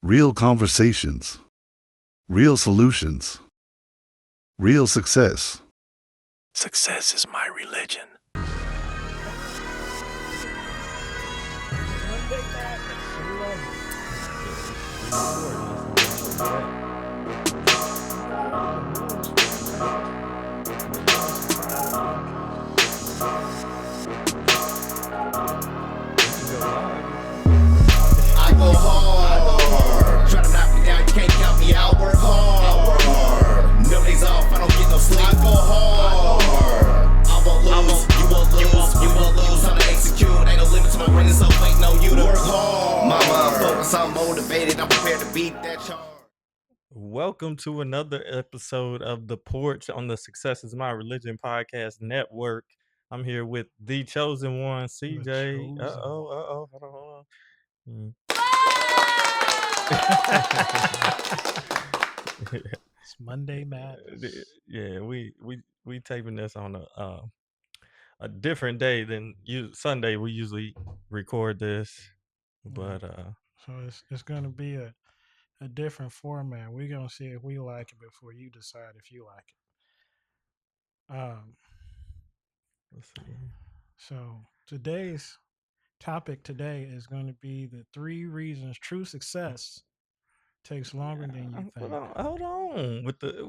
Real conversations, real solutions, real success. Success is my religion. I go hard. Try to knock me down, you can't count me out. Work hard. No days off, I don't get no sleep. I go hard. I won't lose, you won't lose, you won't lose. Time to execute, ain't no limit to my greatness. I'm waiting on you to work hard. My mind focused, I'm motivated, I'm prepared to beat that charge. Welcome to another episode of the Porch on the Success is My Religion podcast network. I'm here with the chosen one, CJ. chosen. Hold on. It's Monday Madness. Yeah, we taping this on a different day than Sunday. We usually record this, but So it's gonna be a different format. We're gonna see if we like it before you decide if you like it. let's see. So today's topic today is going to be the 3 reasons true success takes longer than you think. Hold on. With the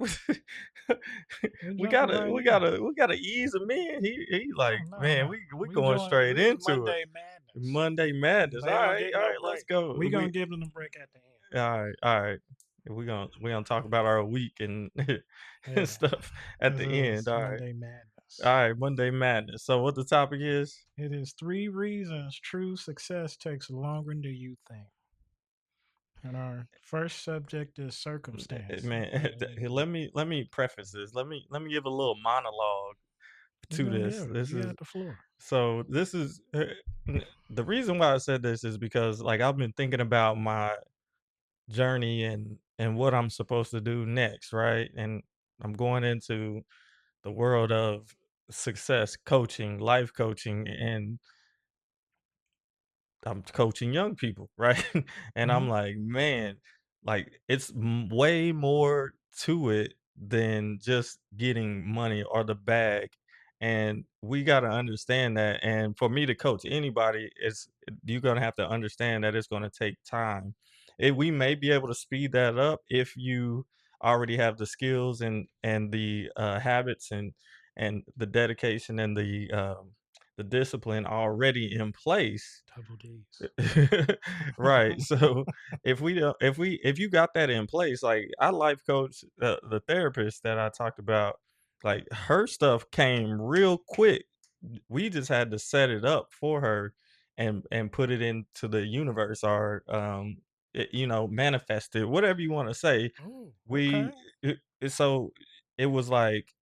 we jumping right in. gotta ease him in. He like, No, man, no. we going straight This is into Monday it. Madness. Monday Madness. They All don't right, get no let's break. go. We're gonna give them a break at the end. All right. We're gonna talk about our week and Yeah. stuff at the This end. is All right. Monday Madness. All right, Monday Madness. So what the topic is? It is 3 reasons true success takes longer than you think. And our first subject is circumstance. Man, let me preface this. Let me give a little monologue to this. This You is got the floor. so this is the reason why I said this is because like I've been thinking about my journey and what I'm supposed to do next, right? And I'm going into the world of success coaching, life coaching, and I'm coaching young people, right? And I'm like, man, like it's way more to it than just getting money or the bag. And we got to understand that. And for me to coach anybody, you're gonna have to understand that it's gonna take time. We may be able to speed that up if you already have the skills and the habits and the dedication and the discipline already in place. Double D's. Right. So if you got that in place, like I life coach the therapist that I talked about, like her stuff came real quick. We just had to set it up for her and put it into the universe or manifest it, whatever you want to say. Oh, We okay. so it was like,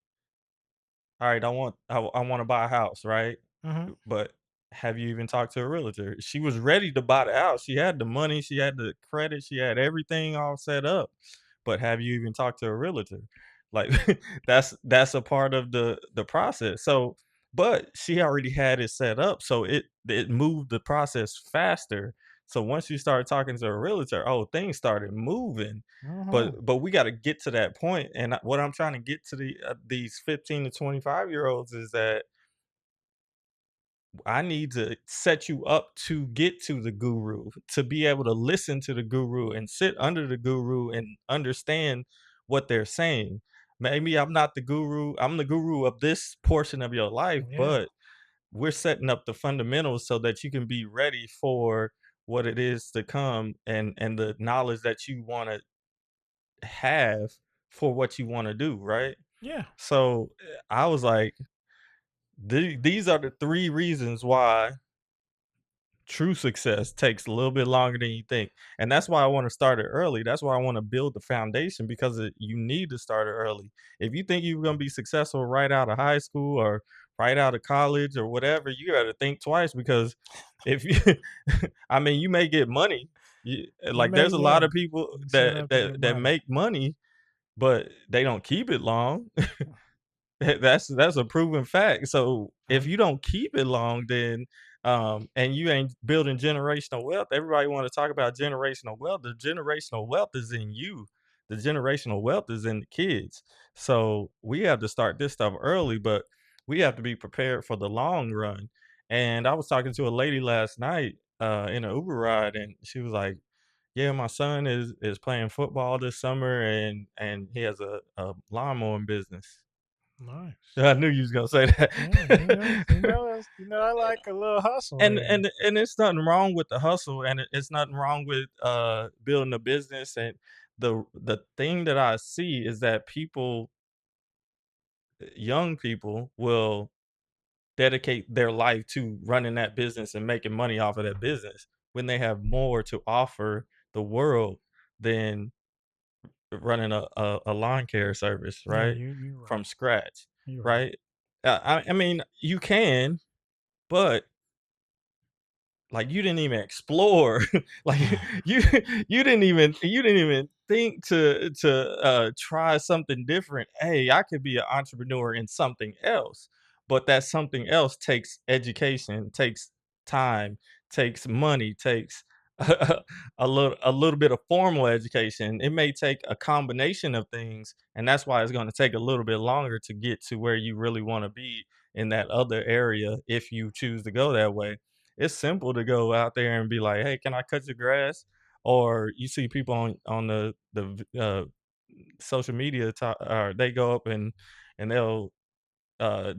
all right, I want to buy a house, right? Mm-hmm. But have you even talked to a realtor? She was ready to buy the house. She had the money, she had the credit, she had everything all set up. But have you even talked to a realtor? Like that's a part of the process. So, but she already had it set up, so it moved the process faster. So once you start talking to a realtor, oh, things started moving. Mm-hmm. But we got to get to that point. And what I'm trying to get to these 15 to 25-year-olds is that I need to set you up to get to the guru, to be able to listen to the guru and sit under the guru and understand what they're saying. Maybe I'm not the guru, I'm the guru of this portion of your life, Yeah. but we're setting up the fundamentals so that you can be ready for what it is to come and the knowledge that you want to have for what you want to do, right? Yeah. So I was like, these are the 3 reasons why true success takes a little bit longer than you think. And that's why I want to start it early. That's why I want to build the foundation because you need to start it early. If you think you're going to be successful right out of high school or right out of college or whatever, you got to think twice because if you, I mean, you may get money. Like there's a lot of people that make money, but they don't keep it long. That's a proven fact. So if you don't keep it long, then and you ain't building generational wealth. Everybody want to talk about generational wealth. The generational wealth is in you. The generational wealth is in the kids. So we have to start this stuff early, but we have to be prepared for the long run. And I was talking to a lady last night in an Uber ride, and she was like, "Yeah, my son is playing football this summer, and he has a lawn mowing business." Nice. I knew you was gonna say Yeah, that. I like a little hustle And there. it's nothing wrong with the hustle, and it's nothing wrong with, building a business, and the thing that I see is that people young people will dedicate their life to running that business and making money off of that business when they have more to offer the world than running a lawn care service, Yeah, right? you're From right. scratch, You're right. right? I mean, you can, but like, you didn't even explore, like, you you didn't even think to try something different. Hey, I could be an entrepreneur in something else, but that something else takes education, takes time, takes money, takes a little bit of formal education. It may take a combination of things, and that's why it's gonna take a little bit longer to get to where you really wanna be in that other area if you choose to go that way. It's simple to go out there and be like, "Hey, can I cut your grass?" Or you see people on the social media or they go up and they'll,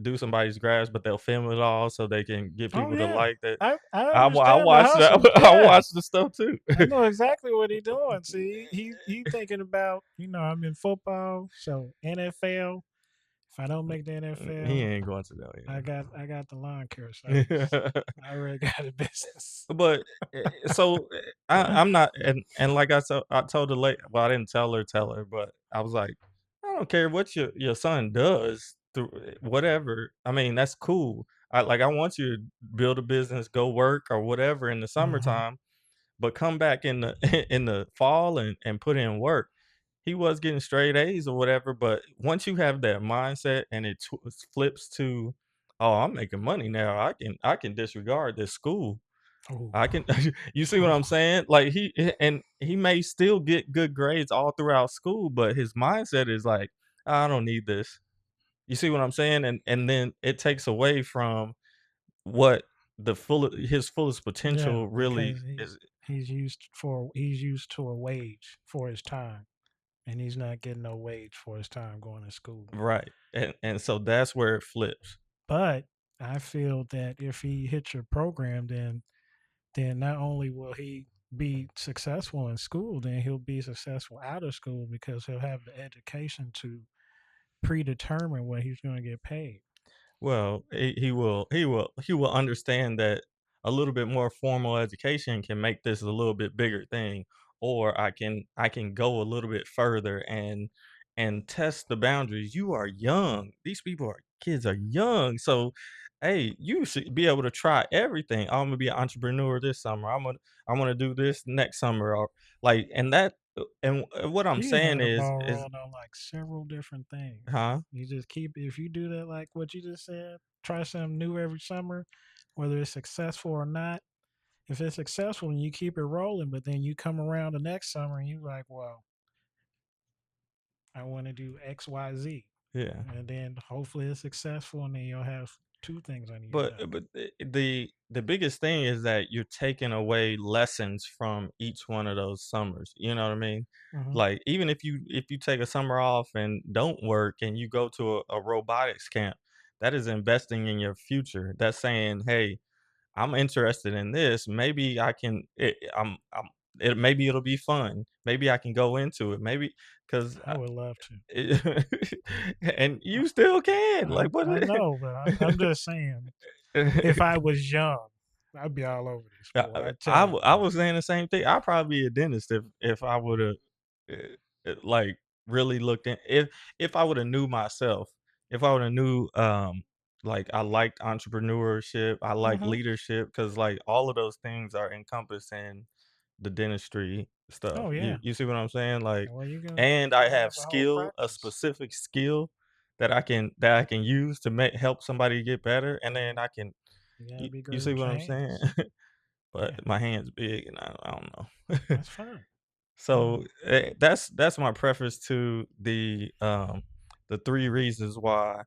do somebody's grass, but they'll film it all so they can get Oh people to yeah, like that. I I understand the watch that. hustle. I Yeah, watch the stuff too. I know exactly what he doing. See, he thinking about, I'm in football, so NFL. If I don't make the He NFL, ain't going to know, I got the lawn care service. yeah. I already got a business. But, so, I'm not and like I told the lady, well, I didn't tell her, but I was like, "I don't care what your son does through whatever. I mean, that's cool. I want you to build a business, go work or whatever in the Hmm. summertime, but come back in the in the fall and put in work." He was getting straight A's or whatever, but once you have that mindset and it flips to, "Oh, I'm making money now. I can disregard this school. Oh, I can." You see what I'm saying? Like, he may still get good grades all throughout school, but his mindset is like, "I don't need this." You see what I'm saying? And then it takes away from what his fullest yeah, potential really because is. he's used to a wage for his time, and he's not getting no wage for his time going to school. Right. And so that's where it flips. But I feel that if he hits your program, then not only will he be successful in school, then he'll be successful out of school because he'll have the education to predetermine what he's going to get paid. Well, he will understand that a little bit more formal education can make this a little bit bigger thing, or I can go a little bit further and test the boundaries. You are young. These kids are young. So, hey, you should be able to try everything. I'm gonna be an entrepreneur this summer. I'm gonna do this next summer, or like, and that and what I'm He had saying the is ball is rolling on like several different things. huh? You just keep if you do that like what you just said, try something new every summer, whether it's successful or not. If it's successful and you keep it rolling, but then you come around the next summer and you like, well, I want to do X, Y, Z. Yeah. And then hopefully it's successful and then you'll have two things under your But belt. the biggest thing is that you're taking away lessons from each one of those summers. You know what I mean? Hmm. Like, even if you take a summer off and don't work and you go to a robotics camp, that is investing in your future. That's saying, "Hey, I'm interested in this. Maybe I can. Maybe it'll be fun. Maybe I can go into it. Maybe because." I would love to. And you still can. I Like, what? I know, but I'm just saying, if I was young, I'd be all over this boy. I tell you I what. was saying the same thing. I'd probably be a dentist if I woulda, like, really looked in if I woulda knew myself, if I woulda knew, like, I liked entrepreneurship, I like Hmm. leadership, because like, all of those things are encompassed in the dentistry stuff. Oh You yeah. you see what I'm saying? Like, Well, and you're I gonna have have a whole a practice. specific skill that I can use to help somebody get better, and then I can You gotta You, be you great see with what your I'm saying? hands. Yeah, But my hand's big, and I don't know. that's fine. So Um, that's my preface to the three reasons why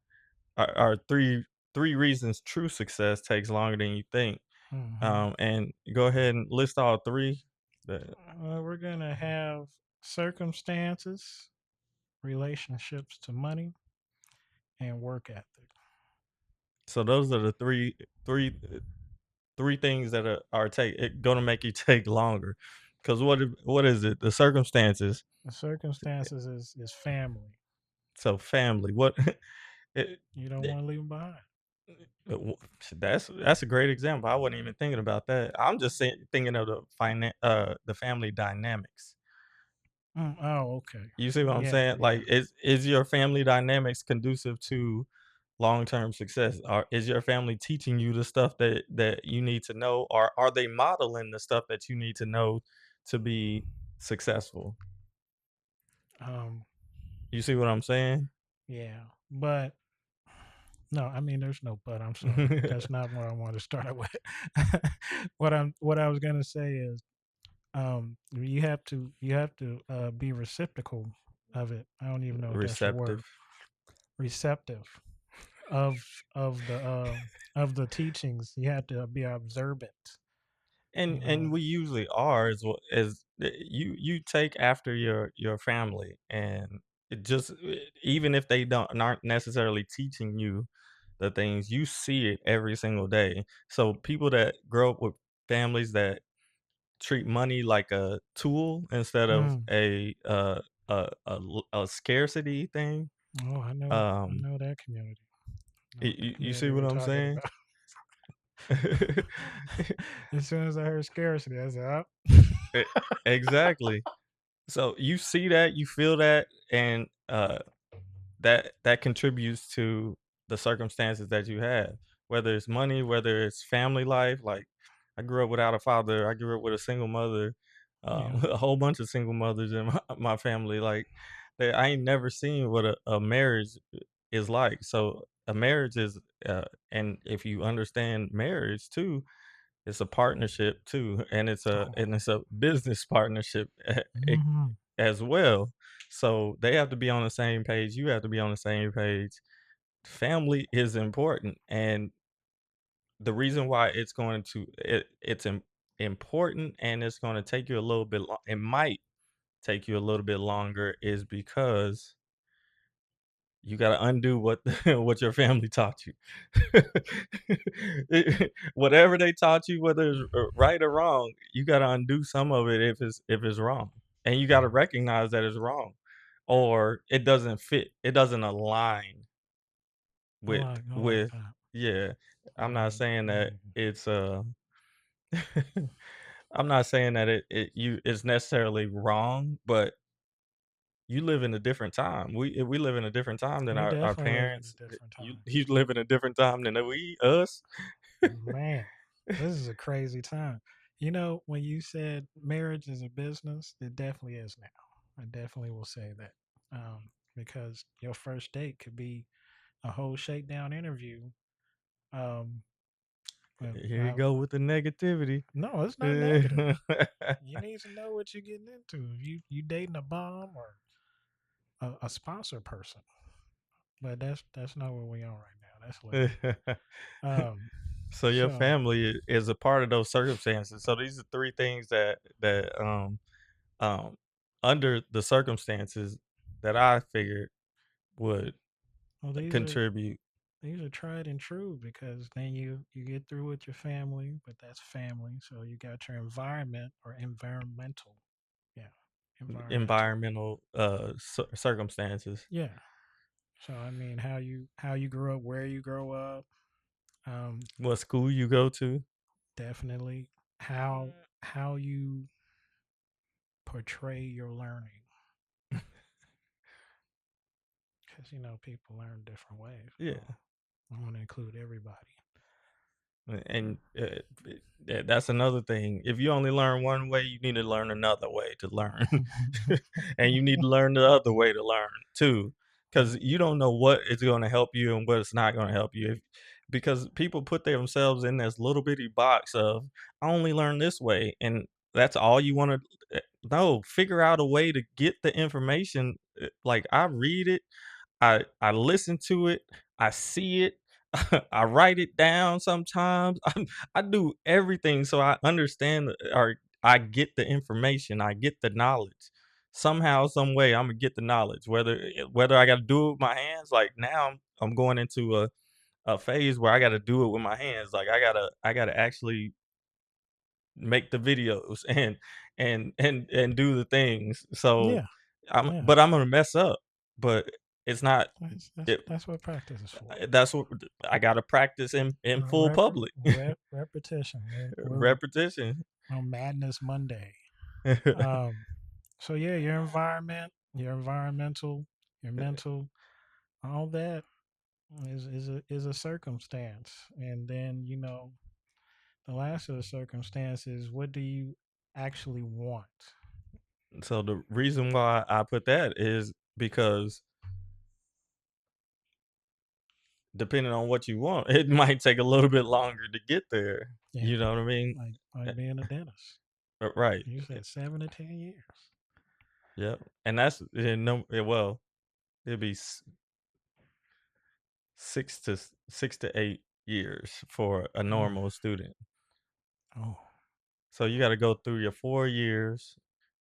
are three reasons true success takes longer than you think. mhm. And go ahead and list all three. The- We're gonna have circumstances, relationships to money, and work ethic. So those are the three three things that gonna make you take longer. Because what is it? The circumstances. The circumstances is family. So family. What? it, You don't want to leave them behind. that's a great example. I wasn't even thinking about that. I'm just thinking of the family dynamics. Oh, okay. You see what I'm Yeah, saying? yeah. Like, is your family dynamics conducive to long term success? Or is your family teaching you the stuff that you need to know, or are they modeling the stuff that you need to know to be successful? Um, You see what I'm saying? yeah. But no, I mean there's no but. I'm sorry. That's not what I want to start with. What I was gonna say is you have to be reciprocal of it. I don't even know if that's a word. Receptive. Receptive of of the teachings. You have to be observant. You And know. we usually are as well as you take after your family, and it just even if they aren't necessarily teaching you the things, you see it every single day. So people that grow up with families that treat money like a tool instead of Mm. a scarcity thing. Oh, I um know that community. I know what you see community what we're I'm talking saying? about. As soon as I heard scarcity, I said, "Oh." E- exactly. So you see that, you feel that, and that contributes to the circumstances that you have, whether it's money, whether it's family life. Like, I grew up without a father. I grew up with a single mother, Yeah. a whole bunch of single mothers in my family. Like, I ain't never seen what a marriage is like. So a marriage is, and if you understand marriage too, it's a partnership too, and Oh. it's a business partnership Hmm. as well. So they have to be on the same page. You have to be on the same page. Family is important, and the reason why it's important, and it's going to take you a little bit. It might take you a little bit longer, is because you gotta undo what what your family taught you. Whatever they taught you, whether it's right or wrong, you gotta undo some of it if it's wrong, and you gotta recognize that it's wrong, or it doesn't fit. It doesn't align I like with that. yeah. I'm not Mm, saying that mm. it's I'm not saying that it's necessarily wrong, but you live in a different time. We live in a different time than We our definitely live in a parents. different You time. you live in a different time than us. Man, this is a crazy time. You know, when you said marriage is a business, it definitely is now. I definitely will say that. Because your first date could be a whole shakedown interview. Um, well, Here you go with the negativity. no, it's not negative. You need to know what you're getting into. If you dating a bomb or a sponsor person, but that's not where we are right now. That's later. Um, So your so family is a part of those circumstances. So these are three things that um under the circumstances that I figured would well, contribute. these are tried and true because then you get through with your family, but that's family. So you got your environment or environmental, yeah, environmental, Environmental circumstances. yeah. So I mean, how you grew up, where you grow up, um, What school you go to. definitely how you portray your learning, because you know people learn different ways. So Yeah. I want to include everybody. And that's another thing. If you only learn one way, you need to learn another way to learn. And you need to learn the other way to learn too. Yeah. Because you don't know what is going to help you and what is not going to help you. because people put themselves in this little bitty box of, I only learn this way, and that's all you want to. No, figure out a way to get the information. Like, I read it, I listen to it, I see it, I write it down sometimes. I do everything so I understand or I get the information, I get the knowledge. Somehow, some way, I'm gonna get the knowledge. Whether I got to do it with my hands, like now, I'm going into a phase where I got to do it with my hands. Like I gotta actually make the videos and do the things. So Yeah, yeah. but I'm gonna mess up. But it's not. It, That's what practice is for. that's what I gotta practice in full public. Repetition. We're Repetition. on Madness Monday. Um, so yeah, your environment, your environmental, your mental, all that is a circumstance, and then the last of the circumstances. What do you actually want? So the reason why I put that is because depending on what you want, it might take a little bit longer to get there. Yeah, You know what I mean? like being a dentist. Right. You said 7 to 10 years. Yep. And that's no. Well, it'd be 6 to 8 years for a Mm. normal student. Oh, So you got to go through your 4 years,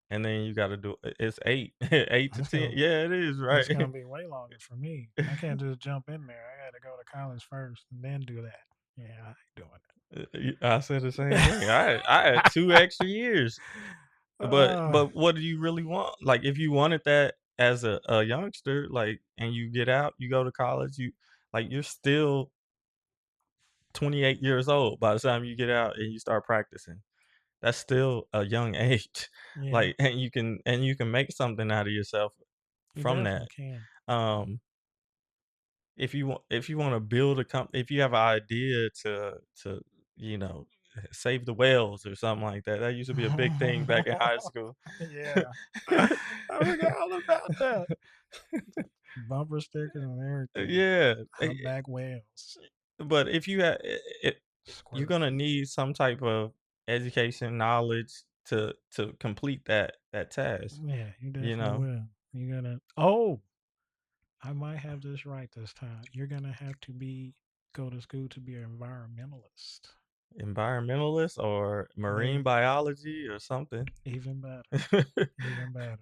and then you got to do it's eight, 8 to 10. that's Yeah, it is It's right. gonna be way longer for me. I can't just jump in there. I got to go to college first and then do that. Yeah, I ain't doing I said the same thing. I had it. 2 extra years, but uh, but what do you really want? Like if you wanted that as a youngster, like, and you get out, you go to college, you're still 28 years old by the time you get out and you start practicing. That's still a young age. yeah, Like, and you can make something out of yourself you from definitely that. can. Um, if you want to build if you have an idea to you know save the whales or something like that. That used to be a big thing back in high school. Yeah, I forgot all about that. Bumper stickers and everything. Yeah, Humpback whales, but if you have it, you're squirrels. gonna need some type of education, knowledge to complete that task. Yeah, you You definitely know, will. You're gonna. Oh, I might have this right this time. You're gonna have to go to school to be an environmentalist. environmentalist or marine They biology or something. even better, even better.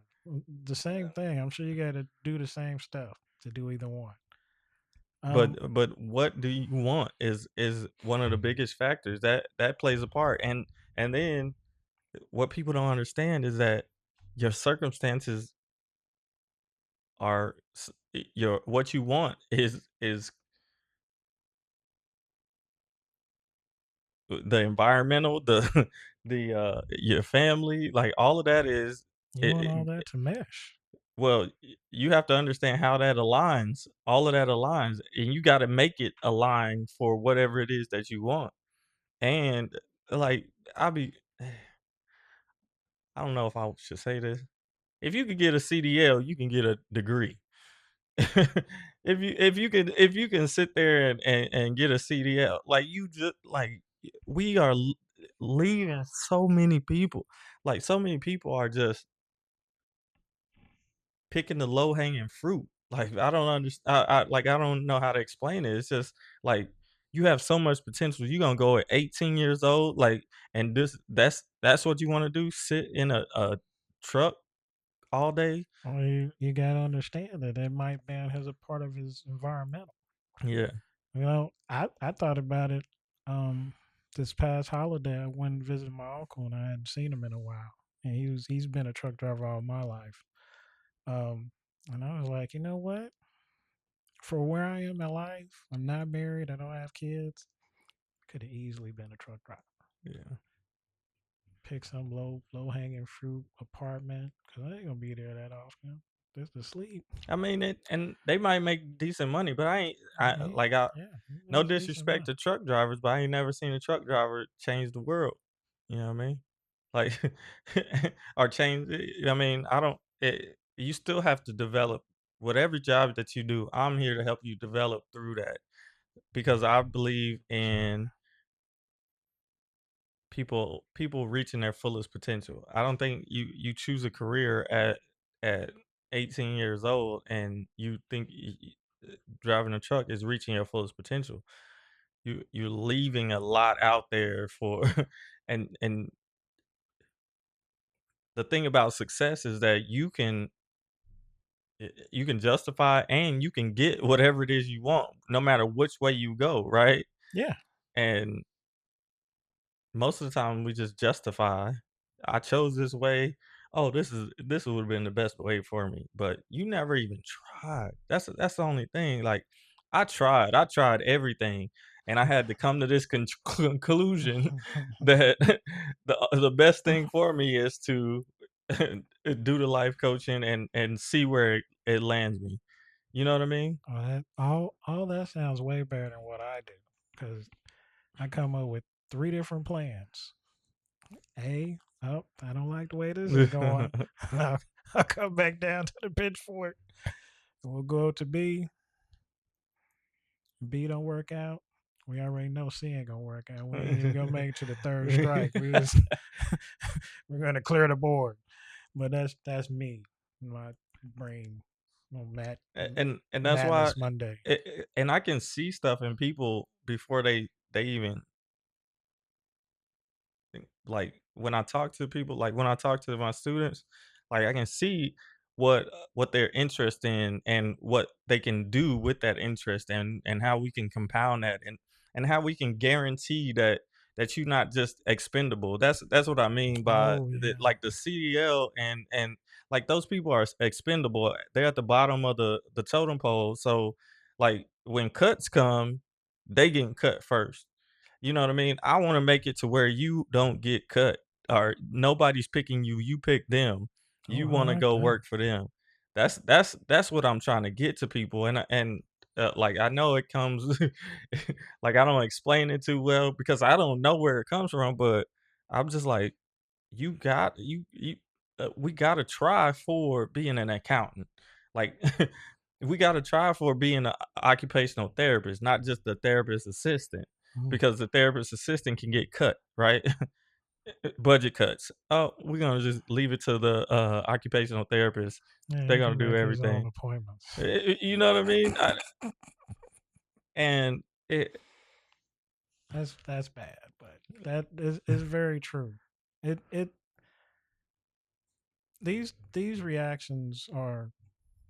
The same thing. I'm sure you got to do the same stuff to do either one. Um, But what do you want is one of the biggest factors that plays a part. And then what people don't understand is that your circumstances are your what you want is the environmental, the your family, like all of that is you want all it, that to mesh. well, you have to understand how that aligns. All of that aligns, and you got to make it align for whatever it is that you want. And like I'll be I don't know if I should say this. If you could get a CDL, you can get a degree. If you can sit there and get a CDL, like you just like we are leaving so many people. Like so many people are just picking the low hanging fruit. Like I don't understand. I don't know how to explain it. It's just like you have so much potential. You're gonna go at 18 years old, like, and that's what you want to do. Sit in a truck all day. Well, you got to understand that that might be as a part of his environmental. Yeah, I thought about it. Um, this past holiday, I went and visited my uncle, and I hadn't seen him in a while. And he's been a truck driver all my life. Um, and I was like, you know what? For where I am in life, I'm not married. I don't have kids. Could have easily been a truck driver. yeah. Pick some low hanging fruit apartment because I ain't gonna be there that often. Just to sleep. I mean, and they might make decent money, but Yeah, yeah, no that's decent disrespect enough. to truck drivers, but I ain't never seen a truck driver change the world. You know what I mean? Like, or change. I mean, I don't. You still have to develop whatever job that you do. I'm here to help you develop through that. because I believe in people reaching their fullest potential. I don't think you choose a career at 18 years old and you think driving a truck is reaching your fullest potential. You're leaving a lot out there for and the thing about success is that you can justify and you can get whatever it is you want no matter which way you go, right? Yeah. And most of the time we just justify, I chose this way. Oh, this would have been the best way for me. But you never even tried. That's the only thing. Like I tried everything, and I had to come to this conclusion that the best thing for me is to do the life coaching and see where it lands me. You know what I mean? All that sounds way better than what I do, because I come up with 3 different plans. Oh, I don't like the way this is going. I'll come back down to the pitchfork. And we'll go to B. B don't work out. We already know C ain't gonna work out. We ain't even gonna make it to the third strike. We're gonna clear the board. But that's me. My brain, and that's why Madness Monday. and I can see stuff in people before they even like when I talk to people, like when I talk to my students, like I can see what they're interested in and what they can do with that interest and how we can compound that and how we can guarantee that you're not just expendable. That's what I mean by Oh yeah. like the CDL and like those people are expendable. They're at the bottom of the totem pole. So like when cuts come, they getting cut first. You know what I mean? I wanna make it to where you don't get cut or nobody's picking you, you pick them. Oh, You I wanna like go that. work for them. That's what I'm trying to get to people, like, I know it comes like, I don't explain it too well because I don't know where it comes from, but I'm just like, you got you we gotta try for being an accountant. Like, we gotta try for being a occupational therapist, not just the therapist assistant, Mm. because the therapist assistant can get cut, right? Budget cuts. Oh, we're gonna just leave it to the occupational therapist. Yeah, They're he gonna can do make his own everything. appointments. You know what I mean? And it, That's bad, but that is very true. It these reactions are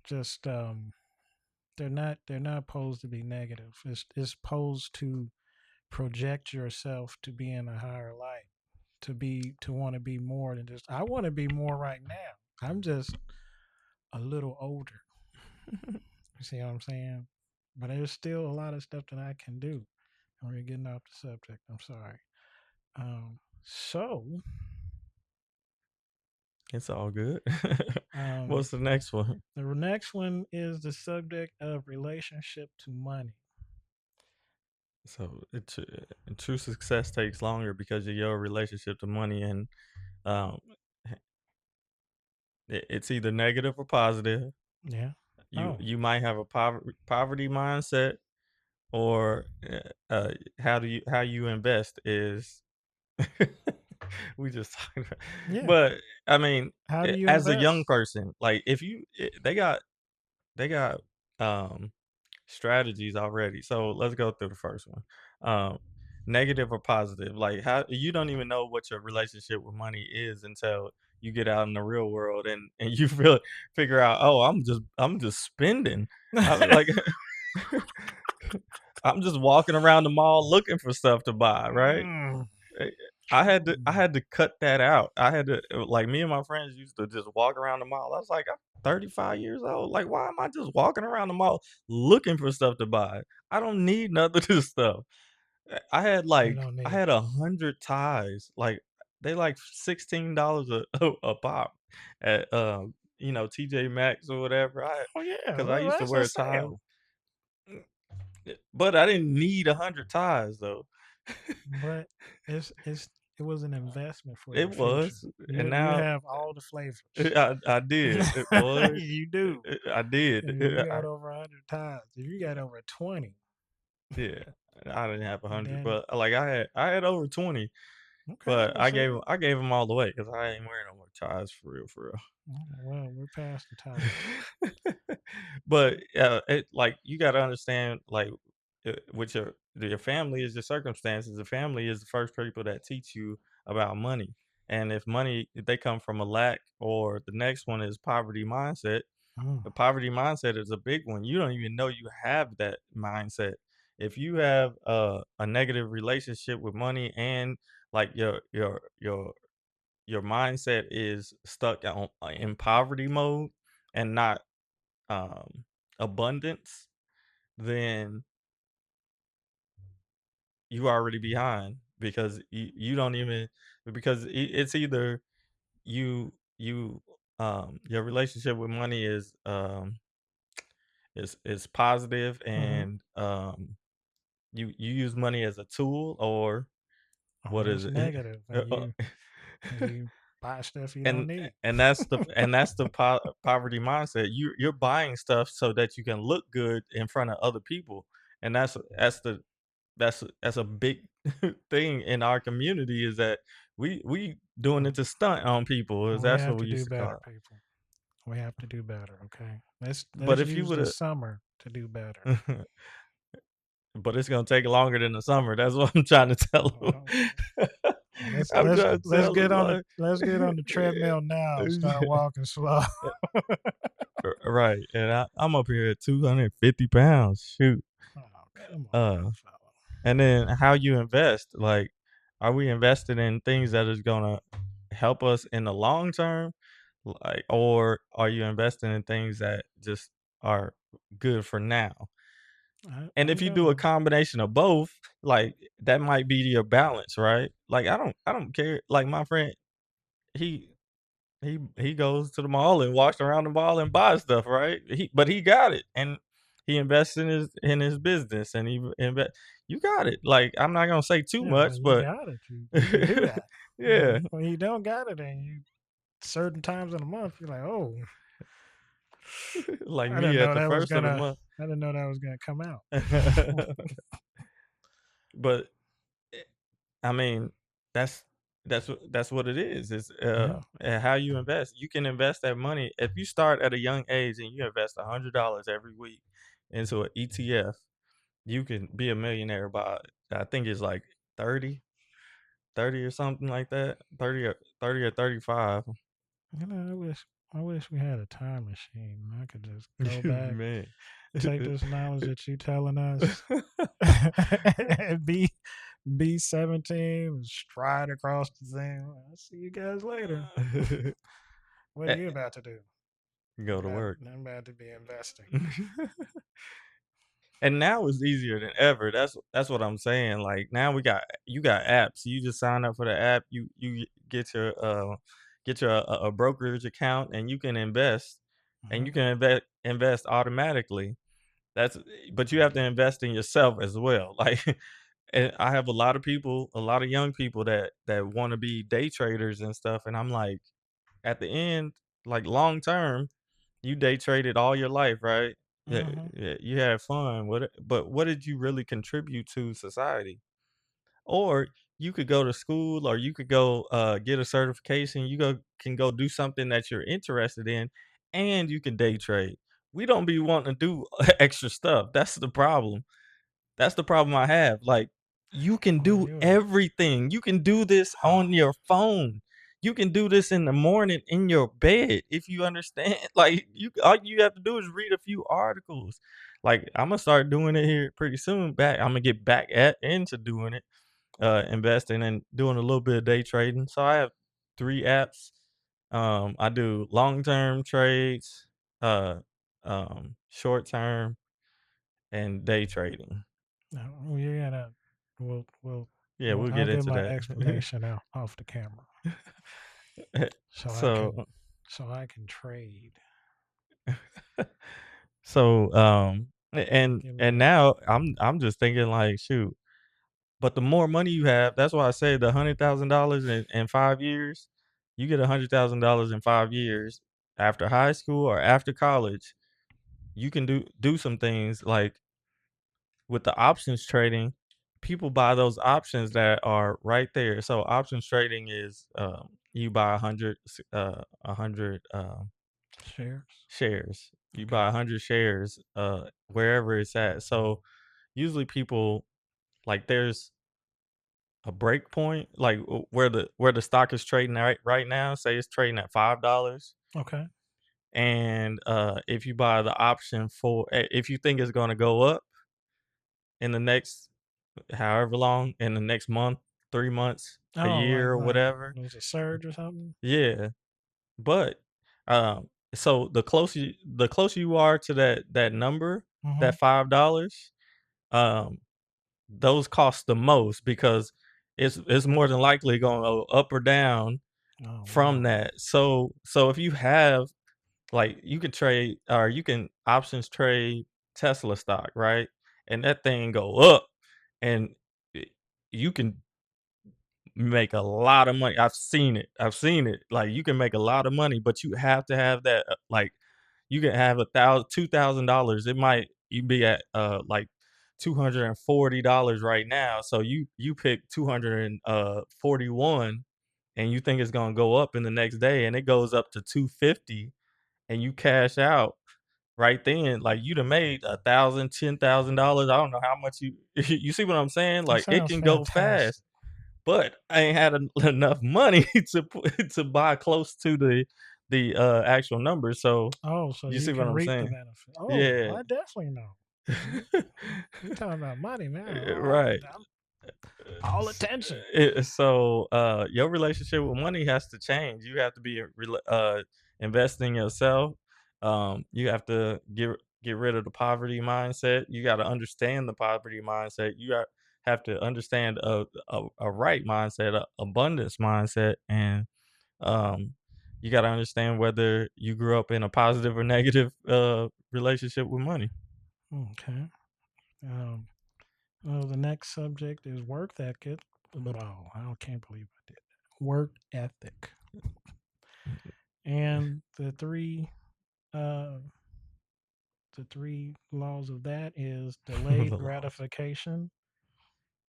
just they're not posed to be negative. It's posed to project yourself to be in a higher light, to want to be more than just I want to be more right now. I'm just a little older. You see what I'm saying? But there's still a lot of stuff that I can do. And we're getting off the subject. I'm sorry. So it's all good. um, What's the next one? the next one is the subject of relationship to money. So true success takes longer because of your relationship to money, and um, it's either negative or positive. Yeah. You Oh, you might have a poverty mindset, or how you invest is we just talking about. yeah. But I mean, How do you as a young invest? person, like if they got um strategies already. So let's go through the first one. Um, Negative or positive? Like how you don't even know what your relationship with money is until you get out in the real world and you figure out, oh, I'm just spending. Like I'm just walking around the mall looking for stuff to buy, right? Mm, Eh, I had to cut that out. I had to like me and my friends used to just walk around the mall. I was like, I'm 35 years old. Like, why am I just walking around the mall looking for stuff to buy? I don't need none of this stuff. you don't I need had 100 ties. Like they like $16 a pop at TJ Maxx or whatever. Oh yeah, Because I used to that's a wear ties. sale. But I didn't need 100 ties though. But it was an investment for your It future. was, and You now have all the flavors. I did. It was. You do. I did. If you got over 100 times, if you got over 20, Yeah, I didn't have And 100, then but like I had over 20, okay, but well, see, I gave them all away because I ain't wearing no more ties for real, for real. well, we're past the ties. But like you got to understand, like with your family is your circumstances. The family is the first people that teach you about money, and if they come from a lack, or the next one is poverty mindset. Mm, The poverty mindset is a big one. You don't even know you have that mindset. If you have a negative relationship with money, and like your mindset is stuck in poverty mode and not um, abundance, then you already behind, because you don't even, because it's either you your relationship with money is positive, mm-hmm. and you use money as a tool, or what Or is it's it? negative, Uh, and uh, you buy stuff you don't and need. that's the poverty mindset. You're buying stuff so that you can look good in front of other people, and that's a big thing in our community, is that we doing it Well, to stunt on people, is we that's have what to we do used to call better, people. We have to do better. Okay, But let's if you use would this have summer to do better. but it's gonna take longer than the summer. That's what I'm trying to tell Well, them. let's I'm let's trying to let's tell get them, on the like, let's get on the treadmill now and start walking slow. right. And I'm up here at 250 pounds. Shoot. Oh, come on now, Uh, fella. and then how you invest? Like, are we invested in things that is gonna help us in the long term? Like, or are you investing in things that just are good for now? And if I'm you do a gonna. combination of both, like, that might be your balance, right? Like, I don't care. Like, my friend, he he goes to the mall and walks around the mall and buys stuff, right? But he got it, and he invests in his business, and he invest. You got it. Like, I'm not gonna say too Yeah, much, when you but got it, you can do that. yeah, When you don't got it, and you certain times in a month, you're like, oh, like I me didn't at know the that was first of the gonna. month. I didn't know that was gonna come out. But I mean, that's that's what it is. It's Yeah. how you invest. You can invest that money if you start at a young age and you invest $100 every week into an ETF. You can be a millionaire by, I think it's like 30, 30 or something like that. 30 or 35. I wish we had a time machine. And I could just go back, Man. take this knowledge that you telling us, and be 17, stride across the thing. I'll see you guys later. What are Eh, you about to do? Go to work. I'm about to be investing. And now it's easier than ever. That's what I'm saying. Like, now you got apps. You just sign up for the app. You get your a brokerage account, and you can invest, and you Mhm. can invest automatically. That's But you have to invest in yourself as well. Like, and I have a lot of young people that want to be day traders and stuff, and I'm like, at the end, like, long term, you day traded all your life, right? Yeah, Mhm. yeah, you had fun with it, but what did you really contribute to society? Or you could go to school, or you could go get a certification. Can go do something that you're interested in, and you can day trade. We don't be wanting to do extra stuff. That's the problem I have. Like, you can Well, do everything. You can do this on your phone. You can do this in the morning in your bed, if you understand. Like, all you have to do is read a few articles. Like, I'm gonna start doing it here pretty soon. I'm gonna get back into doing it, investing and doing a little bit of day trading. So I have 3 apps. I do long term trades, uh, short term, and day trading. no, we're gonna. We'll. Yeah, we'll I'll get get into my that. explanation out off the camera, so So I can trade. so Give me and that. now I'm just thinking, like, shoot, but the more money you have, that's why I say the $100,000 in 5 years, you get $100,000 in 5 years after high school or after college. You can do some things like with the options trading, people buy those options that are right there. So options trading is you buy 100 Shares. shares. You Okay. buy 100 shares wherever it's at. So usually people like there's a break point like where the stock is trading right now. Say it's trading at $5, Okay. and if you buy the option for if you think it's going to go up in the next however long, in the next month, 3 months, a Oh, year, or like whatever. there's a surge or something. Yeah, but so the closer you are to that number, Mm-hmm. that $5, um, those cost the most because it's more than likely going to go up or down Oh from wow. that. So if you have like you can trade or you can options trade Tesla stock, right? And that thing go up and y- you can make a lot of money. I've seen it. I've seen it. Like you can make a lot of money, but you have to have that like you can have $2,000. It might you be at like $240 right now. So you pick 241 and you think it's gonna go up in the next day and it goes up to 250 and you cash out right then, like you'd have made 1,000, $10,000. I don't know how much you you see what I'm saying? That Like it sounds can go fantastic. fast, but I ain't had enough money to buy close to the actual numbers. So Oh, so you you see what can I'm reap the saying? benefit. Oh, Yeah. I definitely know. You you talking about money now? Right. I'm all attention. Your relationship with money has to change. You have to be investing in yourself. You have to get rid of the poverty mindset. You got to understand the poverty mindset. Have to understand a right mindset, a abundance mindset, and um, you got to understand whether you grew up in a positive or negative relationship with money. Okay. Um, well, the next subject is work ethic. Oh, I can't believe I did that. Work ethic. And uh, the three laws of that is delayed The laws. gratification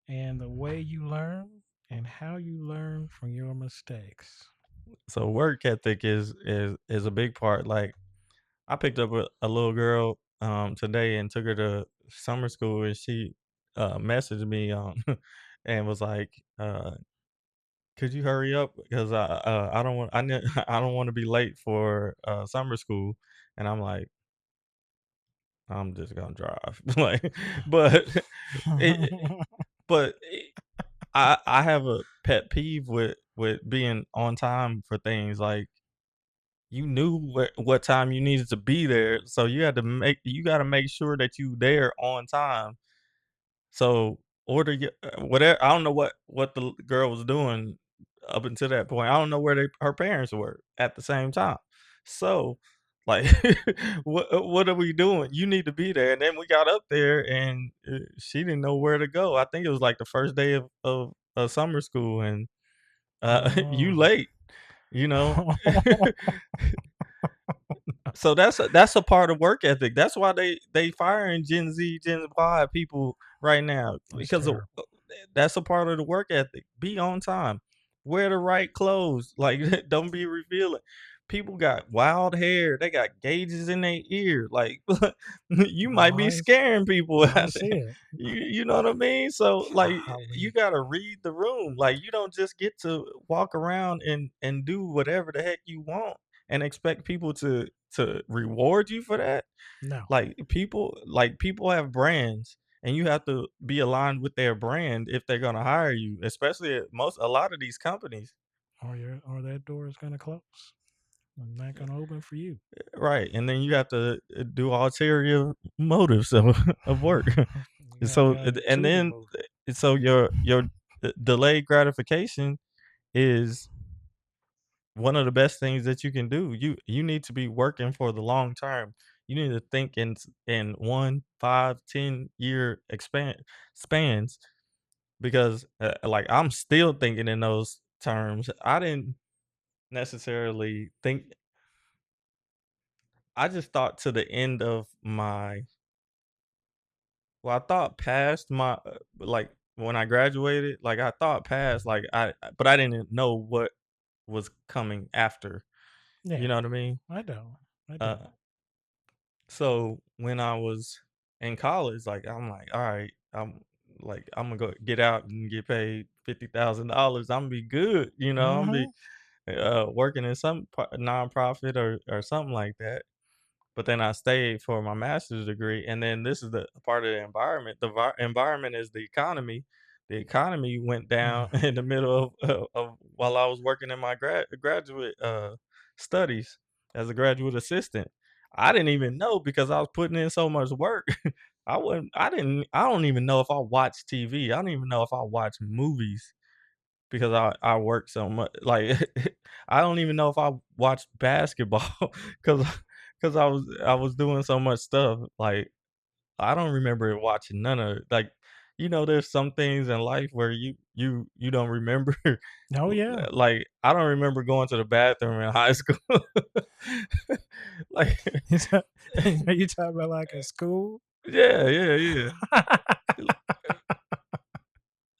and the way you learn and how you learn from your mistakes. So work ethic is a big part. Like I picked up a little girl today and took her to summer school, and she messaged me and was like, "Could you hurry up because I don't want I don't want to be late for summer school." And I'm like, I'm just gonna drive, like, but it, but I have a pet peeve with being on time for things like you knew what time you needed to be there, so you gotta make sure that you there on time. So order your whatever. I don't know what the girl was doing up until that point. I don't know where her parents were at the same time. So like, what are we doing? You need to be there. And then we got up there, and she didn't know where to go. I think it was like the first day of summer school, and you Oh. late. You know, so that's a part of work ethic. That's why they firing Gen Z, Gen Y people right now That's because terrible. that's a part of the work ethic. Be on time. Wear the right clothes. Like don't be revealing. People got wild hair. They got gauges in their ear. Like you might Oh, be scaring people. I see it. You know what I mean? So like you Golly. gotta read the room. Like you don't just get to walk around and do whatever the heck you want and expect people to reward you for that. No. People have brands and you have to be aligned with their brand if they're gonna hire you, especially at a lot of these companies. Or that door is gonna close. I'm not gonna open for you. Right. And then you have to do ulterior motives of, of work. You And got so and ulterior then motive. so your delayed gratification is one of the best things that you can do. You need to be working for the long term. You need to think in 1, 5, 10 year spans because like I'm still thinking in those terms. I didn't necessarily think. I just thought to the end of my Well, I thought past my like when I graduated, like I thought past, like but I didn't know what was coming after. You Yeah, know what I mean? I do. I do. Uh, so when I was in college, like I'm like, all right, I'm gonna go get out and get paid $50,000. I'm gonna be good. I'm gonna Mm-hmm. be working in some nonprofit or something like that. But then I stayed for my master's degree, and then this is the part of the environment. The environment is the economy. The economy went down in the middle of while I was working in my graduate studies as a graduate assistant. I didn't even know because I was putting in so much work. I don't even know if I watch TV. I don't even know if I watch movies because I work so much. Like I don't even know if I watched basketball because I was doing so much stuff. Like I don't remember watching none of it. Like there's some things in life where you don't remember. Oh yeah. Like I don't remember going to the bathroom in high school. Like You talking about like at school? yeah, yeah, yeah.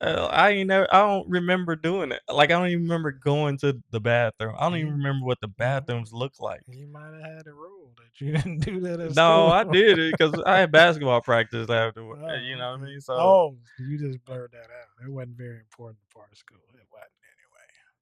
I don't remember doing it. Like, I don't even remember going to the bathroom. I don't even you, remember what the you bathrooms look like. you might have had a rule that you didn't do that at No, school. I did it because I had basketball practice afterward, Oh, you know what I okay. mean? So, Oh, you just blurred that out. It wasn't very important part of school. It wasn't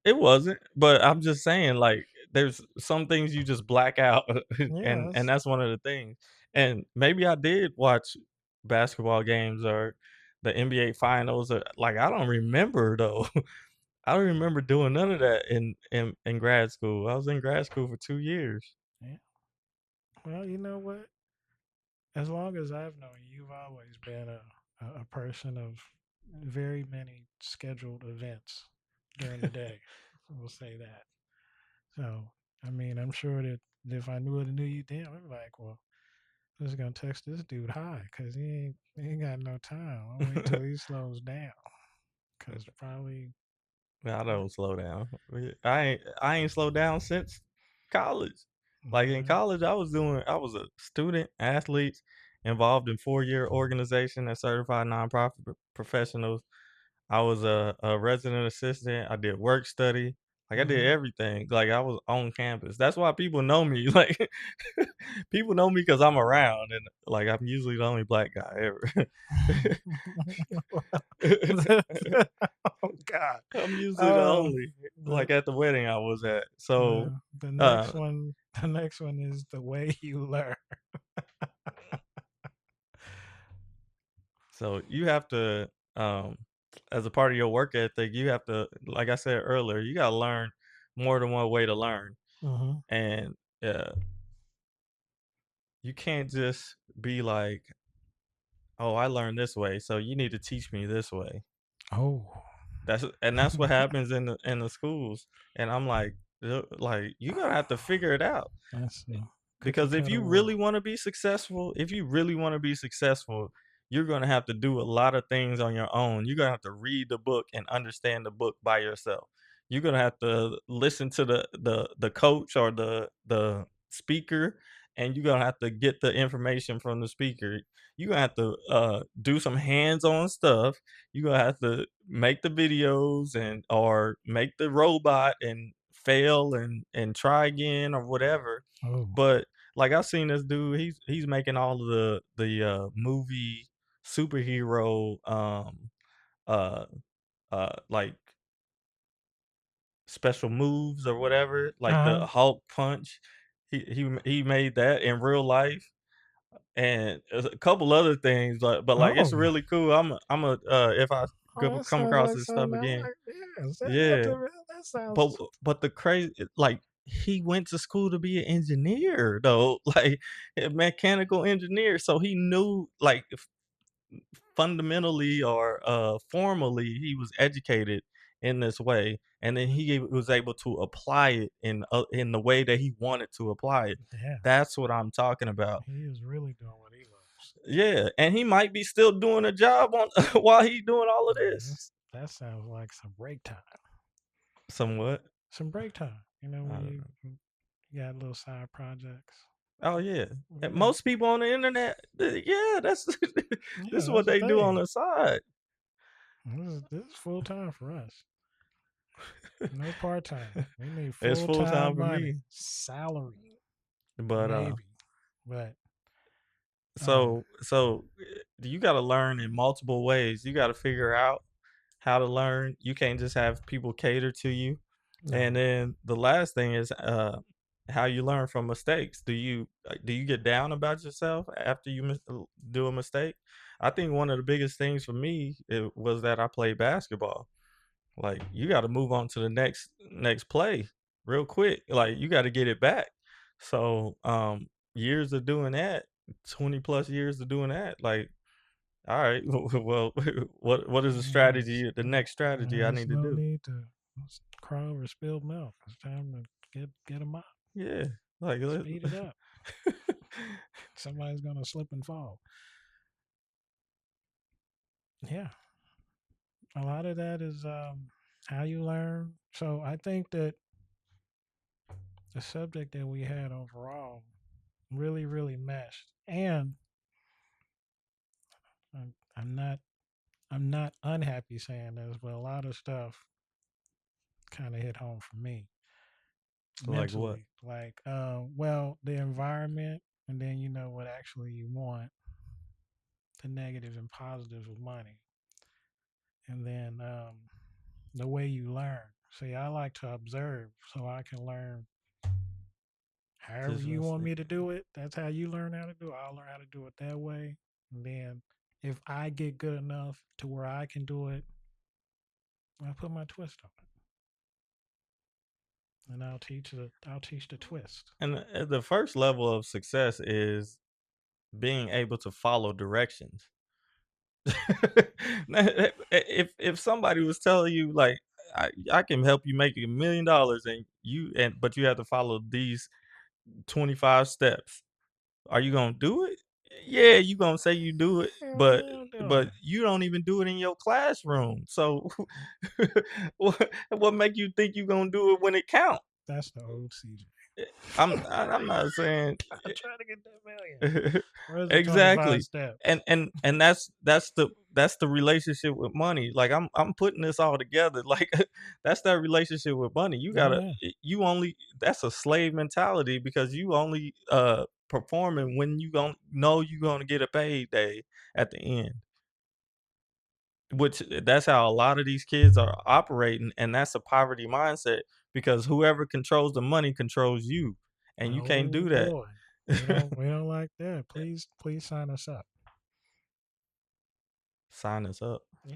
it wasn't, but I'm just saying, like, there's some things you just black out, anyway. and Yes. that's one of the things. And maybe I did watch basketball games or the NBA finals or like, I don't remember though. I don't remember doing none of that in grad school. I was in grad school for 2 years. Yeah. Well, you know what? As long as I've known you, you've always been a person of very many scheduled events during the day. We'll say that. So, I mean, I'm sure that if I knew you then, I'd be like, well, I'm just gonna text this dude hi because he ain't got no time. I'll wait till he slows down because probably I don't slow down. I ain't slowed down since college. Like in yeah. college, I was a student athlete involved in 4-year organization and certified nonprofit professionals. I was a resident assistant. I did work study. Like I did Hmm. everything. Like I was on campus. That's why people know me. Like people know me because I'm around, and like I'm usually the only black guy ever. Oh God. I'm usually the Oh, only, the like, at the wedding I was at. So, the uh, next one. The next one is the way you learn. so you have to, as a part of your work ethic, you have to, like I said earlier, you gotta learn more than one way to learn. Hmm. And, you can't just be like, "Oh, I learned this way, so you need to teach me this way." Oh, That's what happens in the schools, and I'm like, "You gonna have to figure it out." that's a cookie Because if cutter you really world. wanna be successful you're gonna have to do a lot of things on your own. You're gonna have to read the book and understand the book by yourself. You're gonna have to listen to the coach or the speaker, and you're gonna have to get the information from the speaker. You're gonna have to, do some hands-on stuff. You're gonna have to make the videos or make the robot and fail and try again or whatever. Oh, But like I seen this dude, he's making all of the movie superhero uh like special moves or whatever, like uh the Hulk punch. He made that in real life and a couple other things, but it's oh, really cool. I'm a if I oh. That come sounds across like this stuff something I again, like. Yeah, send that yeah. to me. That But sounds. the crazy like, he went to school to be an engineer though, like, a mechanical engineer, so he knew, like, fundamentally or, formally, he was educated in this way, and then he was able to apply it in the way that he wanted to apply it. Yeah, That's what I'm talking about. he is really doing what he loves. Yeah, and he might be still doing a job on while he doing all of Yeah, this. that sounds like some break time. Somewhat. Some break time. You know, I when don't you know. got little side projects. Oh yeah. And Yeah, most people on the internet, yeah, that's this yeah, is that's what the they do on thing. the side. This is full time for us. No part time. We need It's full full time time for money, me. salary, But maybe. But um, so you got to learn in multiple ways. You got to figure out how to learn. You can't just have people cater to you. And no, then the last thing is how you learn from mistakes. Do you get down about yourself after you do a mistake? I think one of the biggest things for me was that I played basketball. Like you got to move on to the next play real quick. Like you got to get it back. So years of doing that, 20 plus years of doing that, like all right, well, what is the strategy? The next strategy I there's need to no do? need to cry over spilled milk. It's time to get them up, Yeah, like speed it up. Somebody's gonna slip and fall. Yeah, a lot of that is how you learn. So I think that the subject that we had overall really, really meshed. And I'm not unhappy saying this, but a lot of stuff kind of hit home for me like what? mentally. Like, well, the environment, and then what actually you want, the negatives and positives of money, and then the way you learn. See, I like to observe so I can learn however Just you let's want see. me to do it. That's how you learn how to do it. I'll learn how to do it that way. And then if I get good enough to where I can do it, I put my twist on it, and I'll teach the twist. And the first level of success is being able to follow directions. If somebody was telling you like I can help you make $1 million and but you have to follow these 25 steps, are you gonna do it? Yeah, you gonna say you do it, Hell but yeah, I'm doing but it. you don't even do it in your classroom. So what make you think you gonna do it when it count? That's the old CJ. I'm not saying I'm trying to get that million. Where's the 25 exactly. steps? And that's the relationship with money. Like I'm putting this all together. Like that's that relationship with money. Oh yeah. You only that's a slave mentality because you only performing when you gon' know you gonna get a payday at the end. Which that's how a lot of these kids are operating, and that's a poverty mindset because whoever controls the money controls you, and you can't Oh do that. boy. We don't like that. Please sign us up. Sign us up. Yeah.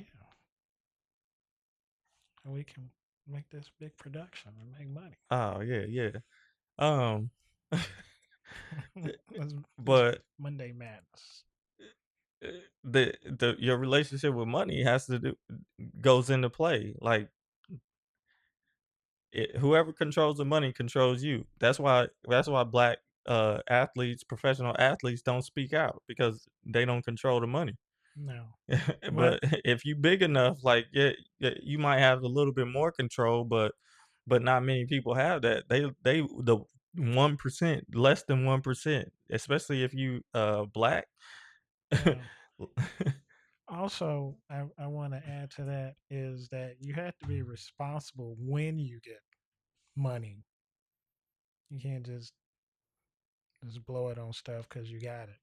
And we can make this big production and make money. Oh yeah, yeah. Um, This but Monday Madness. the your relationship with money has to do goes into play. Like whoever controls the money controls you. That's why black professional athletes don't speak out because they don't control the money. No. But But if you big enough, like yeah, you might have a little bit more control, but not many people have that. They the 1%, less than 1%, especially if you black. well, also I want to add to that is that you have to be responsible when you get money. You can't just blow it on stuff because you got it.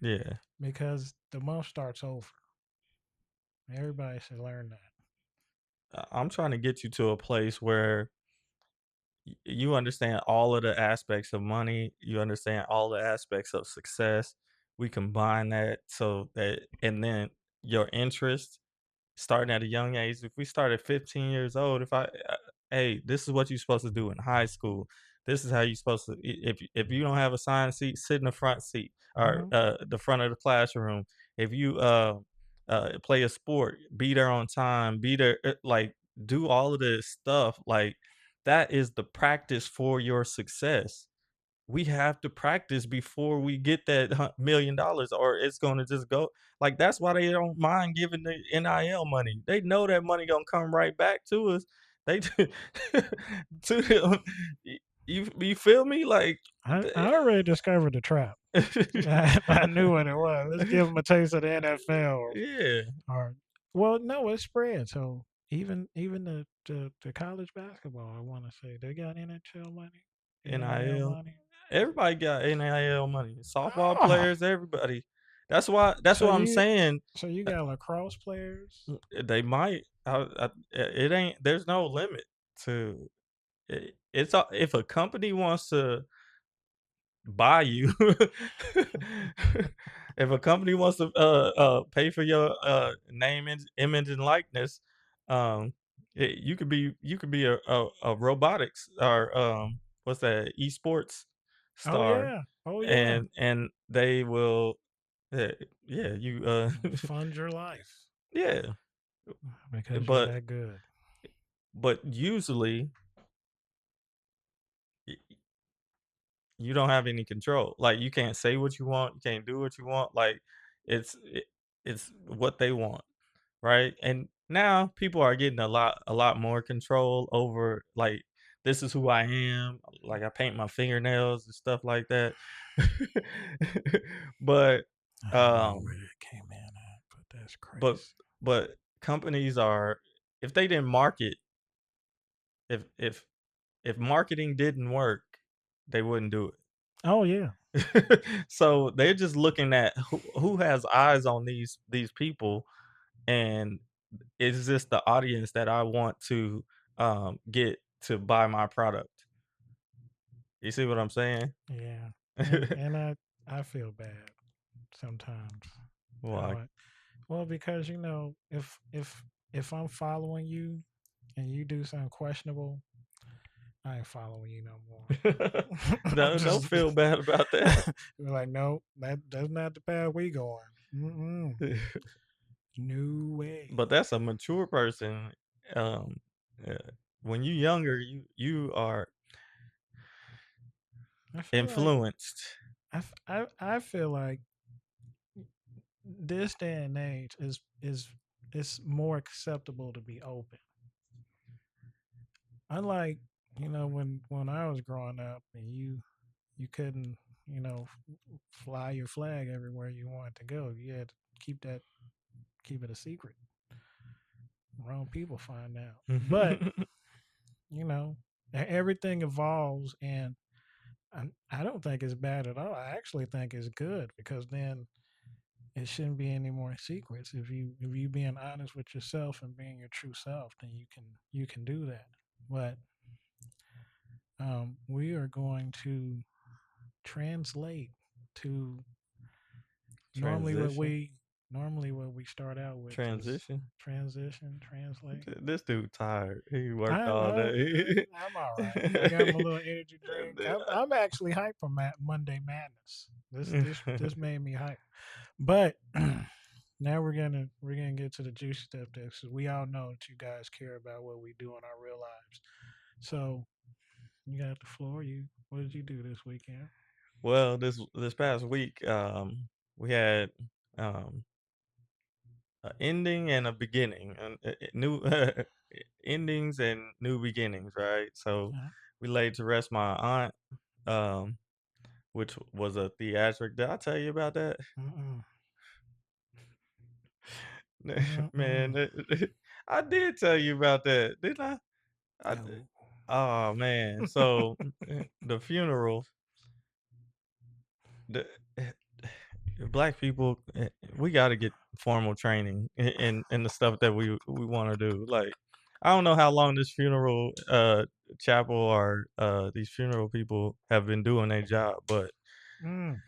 Yeah. Because the month starts over. Everybody should learn that. I'm trying to get you to a place where you understand all of the aspects of money, you understand all the aspects of success. We combine that so that and then your interest starting at a young age. If we start at 15 years old, hey, this is what you're supposed to do in high school. This is how you're supposed to. If you don't have a assigned seat, sit in the front seat or Hmm. the front of the classroom. If you play a sport, be there on time. Be there, like do all of this stuff. Like that is the practice for your success. We have to practice before we get that $1 million, or it's gonna just go. Like that's why they don't mind giving the NIL money. They know that money gonna come right back to us. They to them. you feel me? Like, I already discovered the trap. I knew what it was. Let's give them a taste of the NFL, yeah, or well, no, it's spread. So even the college basketball, I want to say they got NHL money, NIL NIL. money. Everybody got NIL money. Softball Oh, players, everybody. That's so what I'm you saying. so you got lacrosse players. They might. It ain't. There's no limit to. If a company wants to buy you, if a company wants to pay for your name, image, and likeness, um, you could be a robotics or what's that, esports Oh star, yeah, oh yeah. and they will, yeah, yeah, you Fund your life yeah, because you're but that good. usually you don't have any control. Like, you can't say what you want, you can't do what you want. Like, it's it, it's what they want, right? And now people are getting a lot more control over, like, this is who I am. Like, I paint my fingernails and stuff like that. but I don't know where um that came in at, but that's but crazy. but companies are, if they didn't market, if if marketing didn't work, they wouldn't do it. Oh yeah, So they're just looking at who has eyes on these people, and is this the audience that I want to get to buy my product? You see what I'm saying? yeah, and I feel bad sometimes. How Like, well, because if I'm following you and you do something questionable, I ain't following you no more. I'm don't just feel bad about that. like, no, that's not the path we going. Mm-mm. No way. But that's a mature person. Um, uh, when you younger, you are I feel like influenced. I feel like this day and age is it's more acceptable to be open. Unlike when I was growing up and you couldn't fly your flag everywhere you wanted to go. You had to keep it a secret. Wrong people find out. But you know everything evolves, and I don't think it's bad at all. I actually think it's good because then it shouldn't be any more secrets. If you being honest with yourself and being your true self, then you can do that. But we are going to translate to normally what Transition, we normally what we start out with is transition. transition, translate. This dude tired. He worked I, all I day. I'm all right. I got my little energy drink. I'm actually hyped for Monday Madness. This made me hype. But now we're gonna get to the juicy stuff there, because we all know that you guys care about what we do in our real lives. So you got the floor. What did you do this weekend? Well, this past week, we had um an ending and a beginning, and new endings and new beginnings, right? So Uh, we laid to rest my aunt, um, which was a theatric. Did I tell you about that? mm-mm, Man, mm-mm. I did tell you about that, didn't I? I d- No. oh man, so the funeral, the black people, we got to get formal training in the stuff that we want to do. Like, I don't know how long this funeral chapel or these funeral people have been doing their job, but Mm.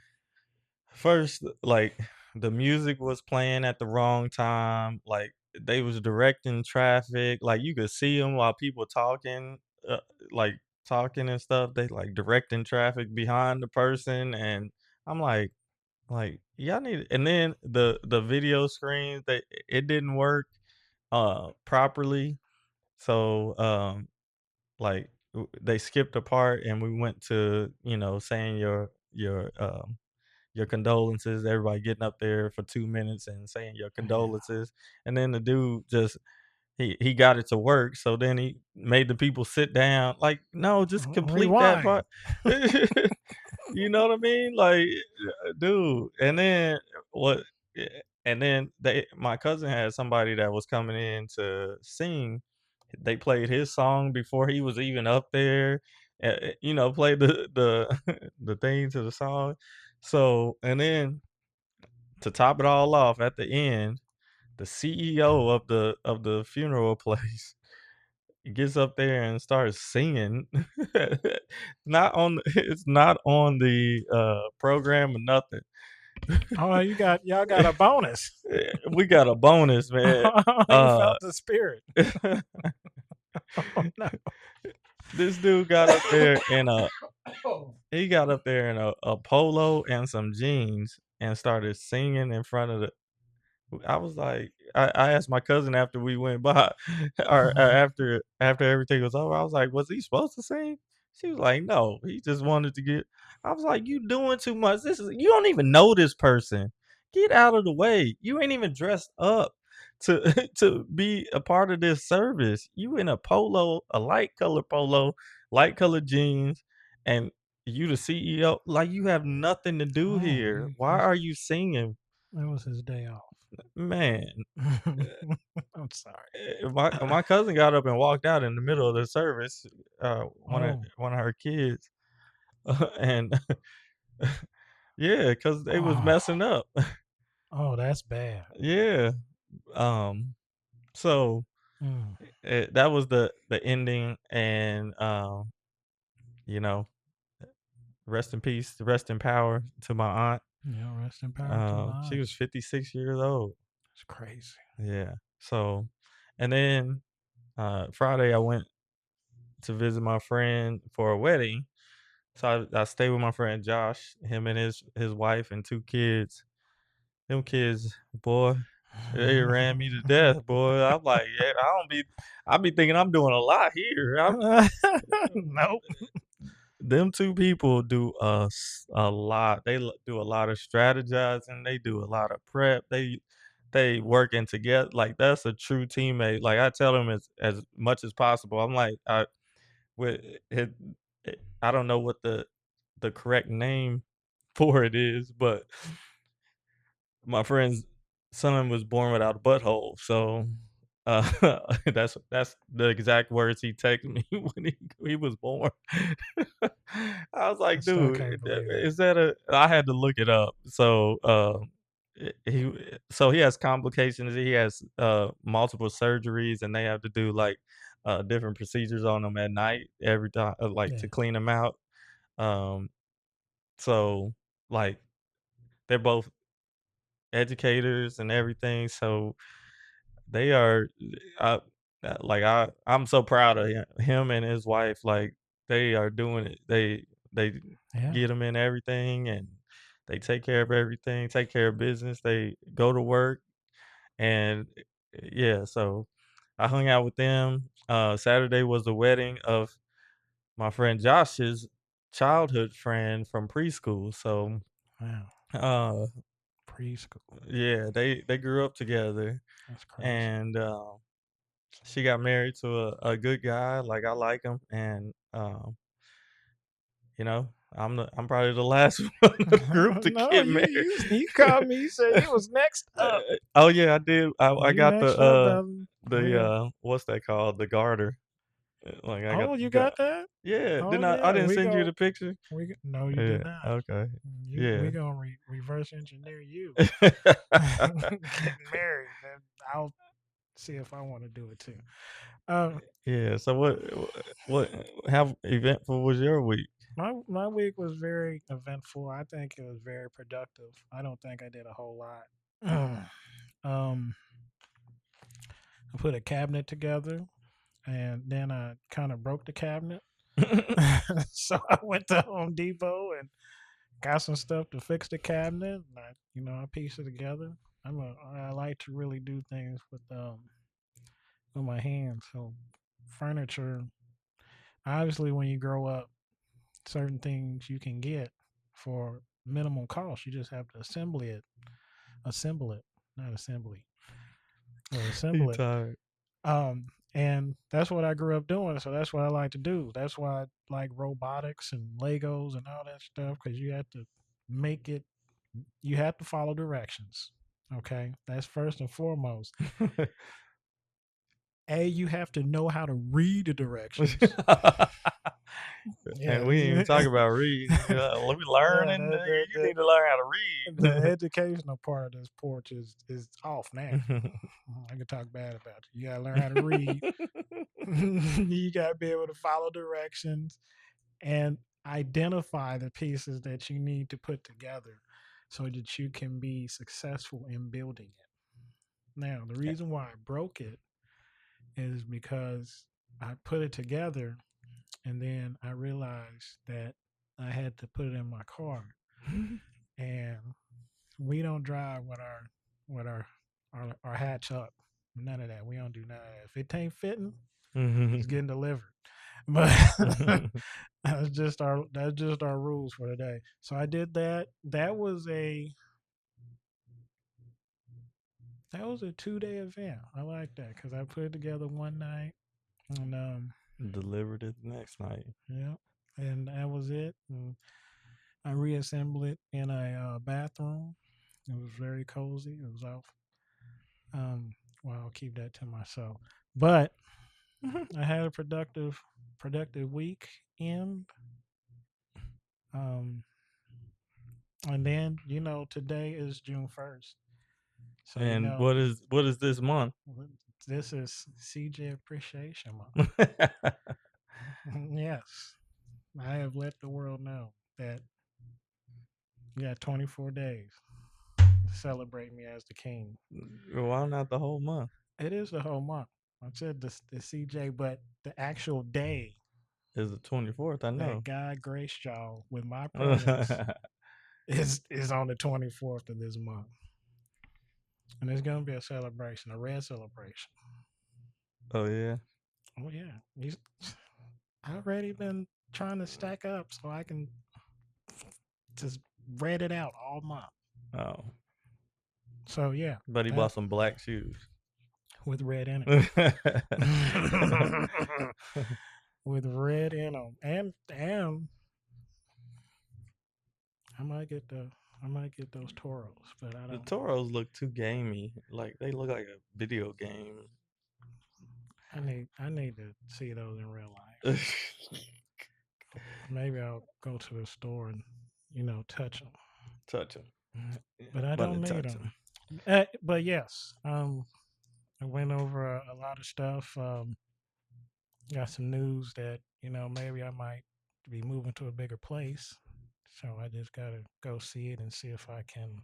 first, like, the music was playing at the wrong time. Like, they was directing traffic. Like, you could see them while people talking, uh, like talking and stuff. They like directing traffic behind the person, and I'm like, y'all need. And then the video screens, it didn't work properly. So like, they skipped a part, and we went to, saying your condolences, everybody getting up there for 2 minutes and saying your condolences, and then the dude just he got it to work, so then he made the people sit down. Like, no, just complete that Rewind. part. You know what I mean? Like, dude. And then what? Yeah, and then my cousin had somebody that was coming in to sing. They played his song before he was even up there. Played the the thing to the song. So, and then to top it all off, at the end, the CEO of the funeral place gets up there and starts singing. It's not on the program or nothing. Oh, y'all got a bonus. We got a bonus, man. He felt the spirit. Oh no. This dude got up there in a polo and some jeans and started singing in front of the I was like, I asked my cousin after we went by, or after everything was over. I was like, "Was he supposed to sing?" She was like, "No, he just wanted to get." I was like, "You doing too much. You don't even know this person. Get out of the way. You ain't even dressed up to to be a part of this service. You in a polo, a light color polo, light colored jeans, and you the CEO. Like you have nothing to do Oh, here. Why are you singing, that was his day off. man?" I'm sorry. My cousin got up and walked out in the middle of the service, Oh, one of her kids, and yeah, because they was oh, messing up. oh, that's bad. Yeah, um, so Mm. that was the ending, and you know, rest in peace, rest in power to my aunt. Yeah, rest in power to She mine. was 56 years old. It's crazy. Yeah, so, and then Friday I went to visit my friend for a wedding. So I stayed with my friend Josh, him and his wife and 2 kids. Them kids, boy, they ran me to death, boy. I'm like, yeah, I be thinking I'm doing a lot here. Nope. Them 2 people do a lot. Do a lot of strategizing. They do a lot of prep. They working together. Like that's a true teammate. Like I tell them as much as possible. I'm like, with I don't know what the correct name for it is, but my friend's son was born without a butthole, so, that's the exact words he texted me when he was born. I was I like, still "Dude, can't believe it. is that a?" I had to look it up. So, he has complications. He has, multiple surgeries, and they have to do, like, different procedures on him at night every time, like, to Yes. clean him out. Um, so, like, they're both educators and everything, so they are I I'm so proud of him and his wife, like, they are doing it. They Yeah. get him in everything, and they take care of everything, take care of business, they go to work, and yeah, so I hung out with them. Saturday was the wedding of my friend Josh's childhood friend from preschool, so, Wow. uh Preschool. yeah, they grew up together, That's crazy. and, she got married to a good guy, like, I like him, and, I'm probably the last one of the group to No, get you married. you you called me. You said you was next up. Oh, yeah, I did. I You got next up, brother. Go ahead. what's that called? The garter. Like, I got Oh, the you gar got that? Yeah, Oh I yeah. didn't send you the picture? No, you did Yeah, not. okay, We yeah. gonna reverse engineer you getting married. And I'll see if I want to do it too. Um, Yeah, so what how eventful was your week? my week was very eventful. I think it was very productive. I don't think I did a whole lot. um, I put a cabinet together, and then I kind of broke the cabinet. So I went to Home Depot and got some stuff to fix the cabinet. And I pieced it together. I like to really do things with my hands. So furniture, obviously, when you grow up, certain things you can get for minimal cost. You just have to assemble it, not assembly, but You assemble it. tired. And that's what I grew up doing. So that's what I like to do. That's why I like robotics and Legos and all that stuff, because you have to make it, you have to follow directions. Okay. That's first and foremost. You have to know how to read the directions. And Yeah. we ain't even talking about reading. Let me learn, Yeah, and you need to learn how to the read. educational part of this porch is off now. I can talk bad about you. You gotta learn how to read. You gotta be able to follow directions and identify the pieces that you need to put together so that you can be successful in building it. Now, the reason why I broke it is because I put it together and then I realized that I had to put it in my car. And we don't drive with our hatch up. None of that. We don't do none of that. If it ain't fitting, it's getting delivered. But that's just our rules for today. So I did that. That was a 2-day event. I like that because I put it together one night and Delivered it the next night. yeah, and that was it. And I reassembled it in a bathroom. It was very cozy. It was off. Well, I'll keep that to myself. But I had a productive week in. Um, and then today is June 1st. So And what is this month? this is CJ Appreciation Month. Yes, I have let the world know that you got 24 days to celebrate me as the king. Why not the whole month? It is the whole month. I said the CJ, but the actual day Is the 24th? I that know. God graced y'all with my presence is on the 24th of this month. And it's gonna be a celebration, a red celebration. Oh yeah. Oh yeah. I've already been trying to stack up so I can just red it out all month. Oh, So yeah, but he bought some black shoes. with red in it. With red in them, and I might get those Toros, but I The don't. Toros look too gamey. Like they look like a video game. I need to see those in real life. Maybe I'll go to the store and touch them. Touch them. But I don't need touch them. But yes, I went over a lot of stuff. Got some news that maybe I might be moving to a bigger place, so I just gotta go see it and see if I can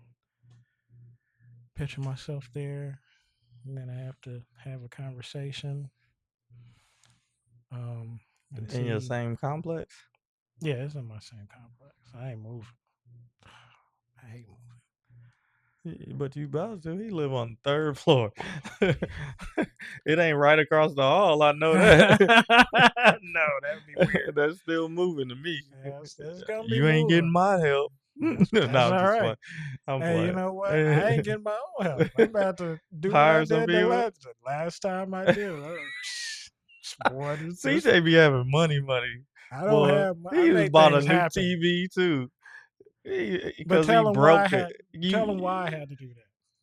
picture myself there. And then I have to have a conversation. And In your see. same complex? Yeah, it's in my same complex. I ain't moving. I hate moving. But you about to. He live on the 3rd floor. It ain't right across the hall. I know that. No, that'd be weird. That's still moving to me. Yeah, it's gonna be You ain't getting moving. my help. That's No, I'm all just right. playing. I'm Hey, you playing. know what? I ain't getting my own help. I'm about to do what I Hire some did the people. last time I did. Boy, this CJ be having money. I don't Boy, have. I he just make bought a things new happen. TV too. But Because he tell them why I broke had. it. Tell them why I had to do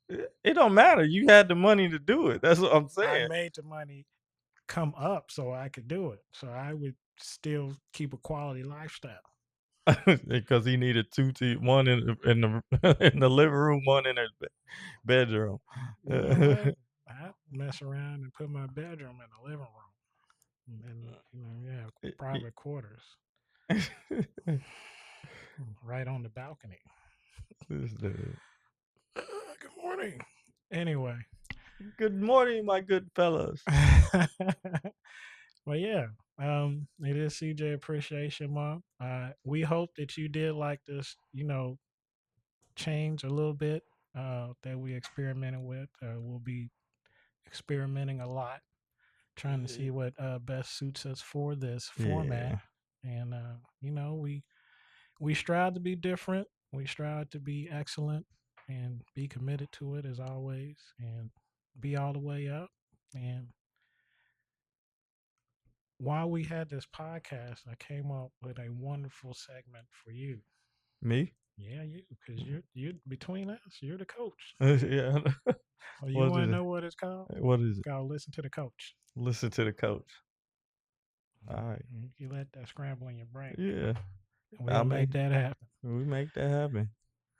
that. It don't matter. You had the money to do it. That's what I'm I saying. made the money come up so I could do it. So I would still keep a quality lifestyle. Because he needed one in the in the living room, one in his bedroom. You know what? I mess around and put my bedroom in the living room, and private quarters right on the balcony. This dude. Good morning. Anyway, Good morning, my good fellas. well, yeah, it is CJ Appreciation Month. We hope that you did like this, change a little bit that we experimented with. We'll be experimenting a lot, trying to see what best suits us for this format. Yeah. And we strive to be different. We strive to be excellent and be committed to it as always, and be all the way up. And while we had this podcast, I came up with a wonderful segment for you. Me? Yeah, you, because you're between us. You're the coach. Yeah. Oh, you What want is to it? know what it's called? What is It's it? called Listen to the Coach. Listen to the coach. All right. You let that scramble in your brain. Yeah. We'll make that happen. We make that happen.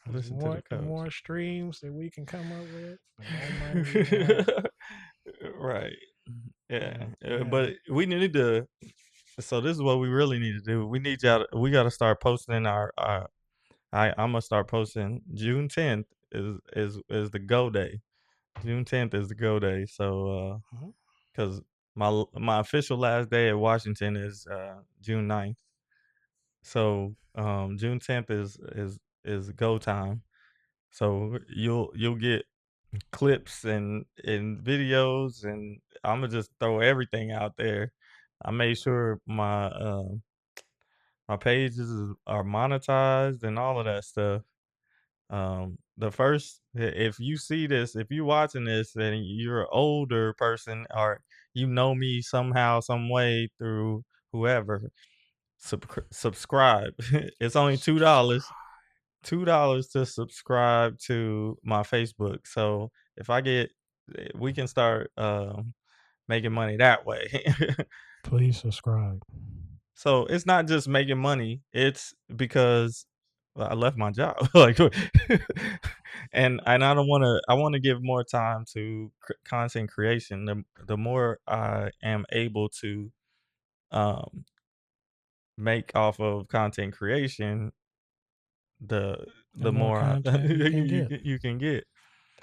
Listen to the The coach. more streams that we can come up with, the more money we can have. Right. Yeah. Yeah. But we need to. So this is what we really need to do. We need y'all. We got to start posting our. I'm gonna start posting. June 10th is the go day. June 10th is the go day. So Mhm. because my official last day at Washington is June 9th. So June 10th is go time. So you'll get clips and videos, and I'm gonna just throw everything out there. I made sure my pages are monetized and all of that stuff. The first, if you see this, if you're watching this and you're an older person or you know me somehow, some way through whoever, subscribe. It's only $2. $2 to subscribe to my Facebook. So if I get, we can start making money that way. Please subscribe. So it's not just making money; it's because I left my job, like, and I don't want to. I want to give more time to content creation. The more I am able to um, make off of content creation, the The the more more content you can get. you can get.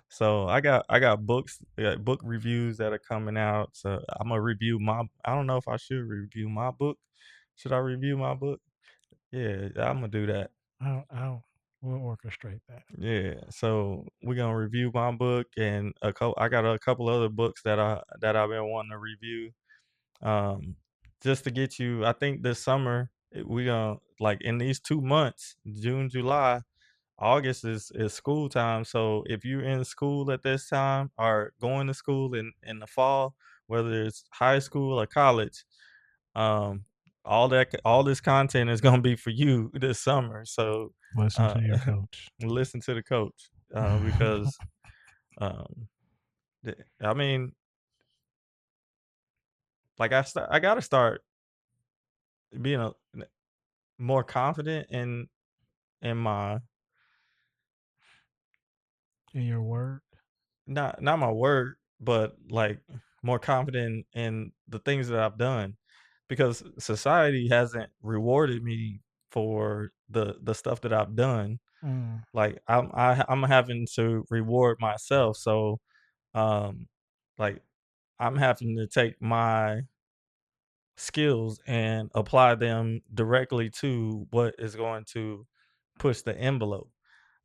So I got books, book reviews that are coming out. So I'm gonna review my. I don't know if I should review my book. Should I review my book? Yeah, I'm gonna do that. We'll orchestrate that. Yeah, so we're gonna review my book and I got a couple other books that I've been wanting to review. Um, just to get you. I think this summer we gonna like in these 2 months, June, July. August is school time, so if you're in school at this time or going to school in the fall, whether it's high school or college, um, all this content is gonna be for you this summer. So Listen uh, to your coach. listen to the coach because um, I mean, like I gotta start being more confident in my In your word. not my word, but like more confident in the things that I've done because society hasn't rewarded me for the stuff that I've done. Mm. Like I'm having to reward myself. So um like I'm having to take my skills and apply them directly to what is going to push the envelope.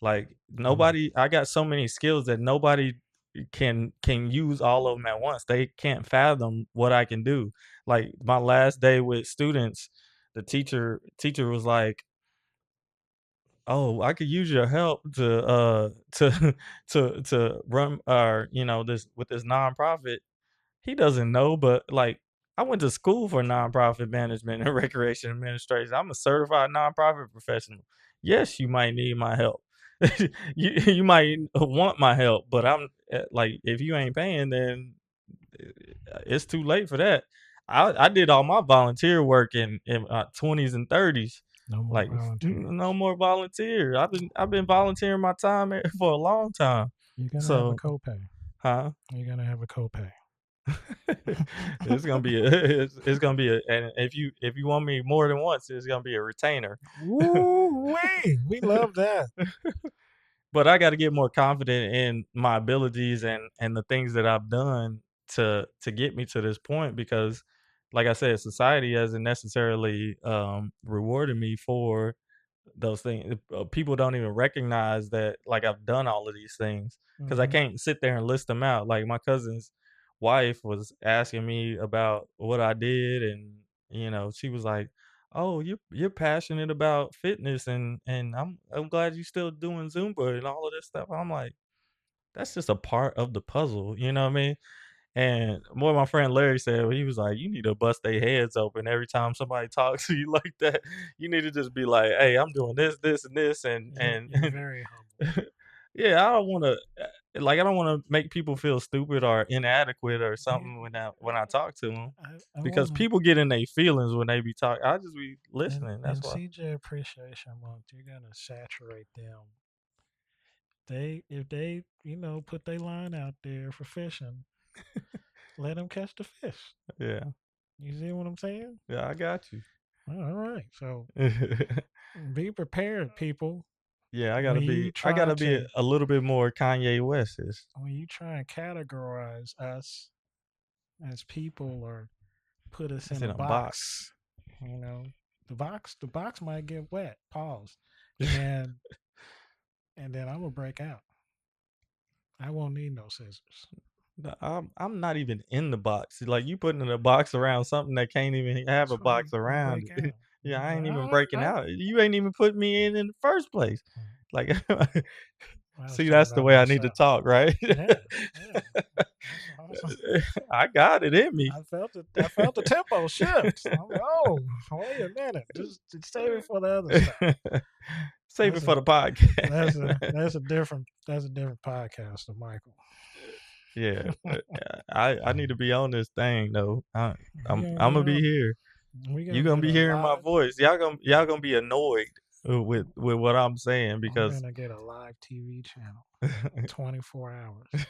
Like nobody I got so many skills that nobody can use all of them at once. They can't fathom what I can do. Like my last day with students, the teacher was like, "Oh, I could use your help to to run this with this nonprofit." He doesn't know, but like I went to school for nonprofit management and recreation administration. I'm a certified nonprofit professional. Yes, you might need my help. You might want my help, but I'm like if you ain't paying, then it's too late for that. I did all my volunteer work in my 20s and 30s. No more Like volunteers. no more volunteer. I've been volunteering my time for a long time. You're gonna have a So, copay. huh? You're gonna have a copay. It's gonna be and if you want me more than once, it's gonna be a retainer. Woo wee! We love that. But I got to get more confident in my abilities and the things that I've done to get me to this point because, like I said, society hasn't necessarily rewarded me for those things. People don't even recognize that like I've done all of these things because I Mhm. can't sit there and list them out. Like my cousin's wife was asking me about what I did, and she was like, "Oh, you're passionate about fitness, and I'm glad you're still doing Zumba and all of this stuff." I'm like, that's just a part of the puzzle, you know what I mean? And what my friend Larry said, he was like, "You need to bust their heads open every time somebody talks to you like that. You need to just be like, hey, I'm doing this, this, and this, and You're very humble. yeah, I don't want to like I don't want to make people feel stupid or inadequate or You, something when I talk to them I because want to, people get in their feelings when they be talking. I just be in, listening. That's in why. CJ Appreciation Month, you're gonna saturate them. If they put their line out there for fishing, let them catch the fish. Yeah, You see what I'm saying? yeah, I got you. All right. So be prepared, people. Yeah, When you I try gotta be to a little bit more Kanye West. when you try and categorize us as people or put us It's in in a a box. box, you know, the box might get wet. Pause. And and then I'm gonna break out. I won't need no scissors. I'm not even in the box. Like you putting in a box around something that can't even have a That's why box I'm around break it. out. Yeah, I ain't even All right, breaking out. You ain't even put me in the first place. Like, I was see, talking that's the about way I need to myself. talk, right? Yeah, yeah. That's awesome. I got it in me. I felt it. I felt the tempo shift. I'm like, oh, wait a minute. Just save it for the other stuff. Save it That's for a the podcast. that's a different podcast of Michael. Yeah, I need to be on this thing though. We I'm gonna gonna be here. we You gonna gonna get be a hearing my live. voice. Y'all gonna be annoyed with what I'm saying We're because gonna get a live TV channel, 24 hours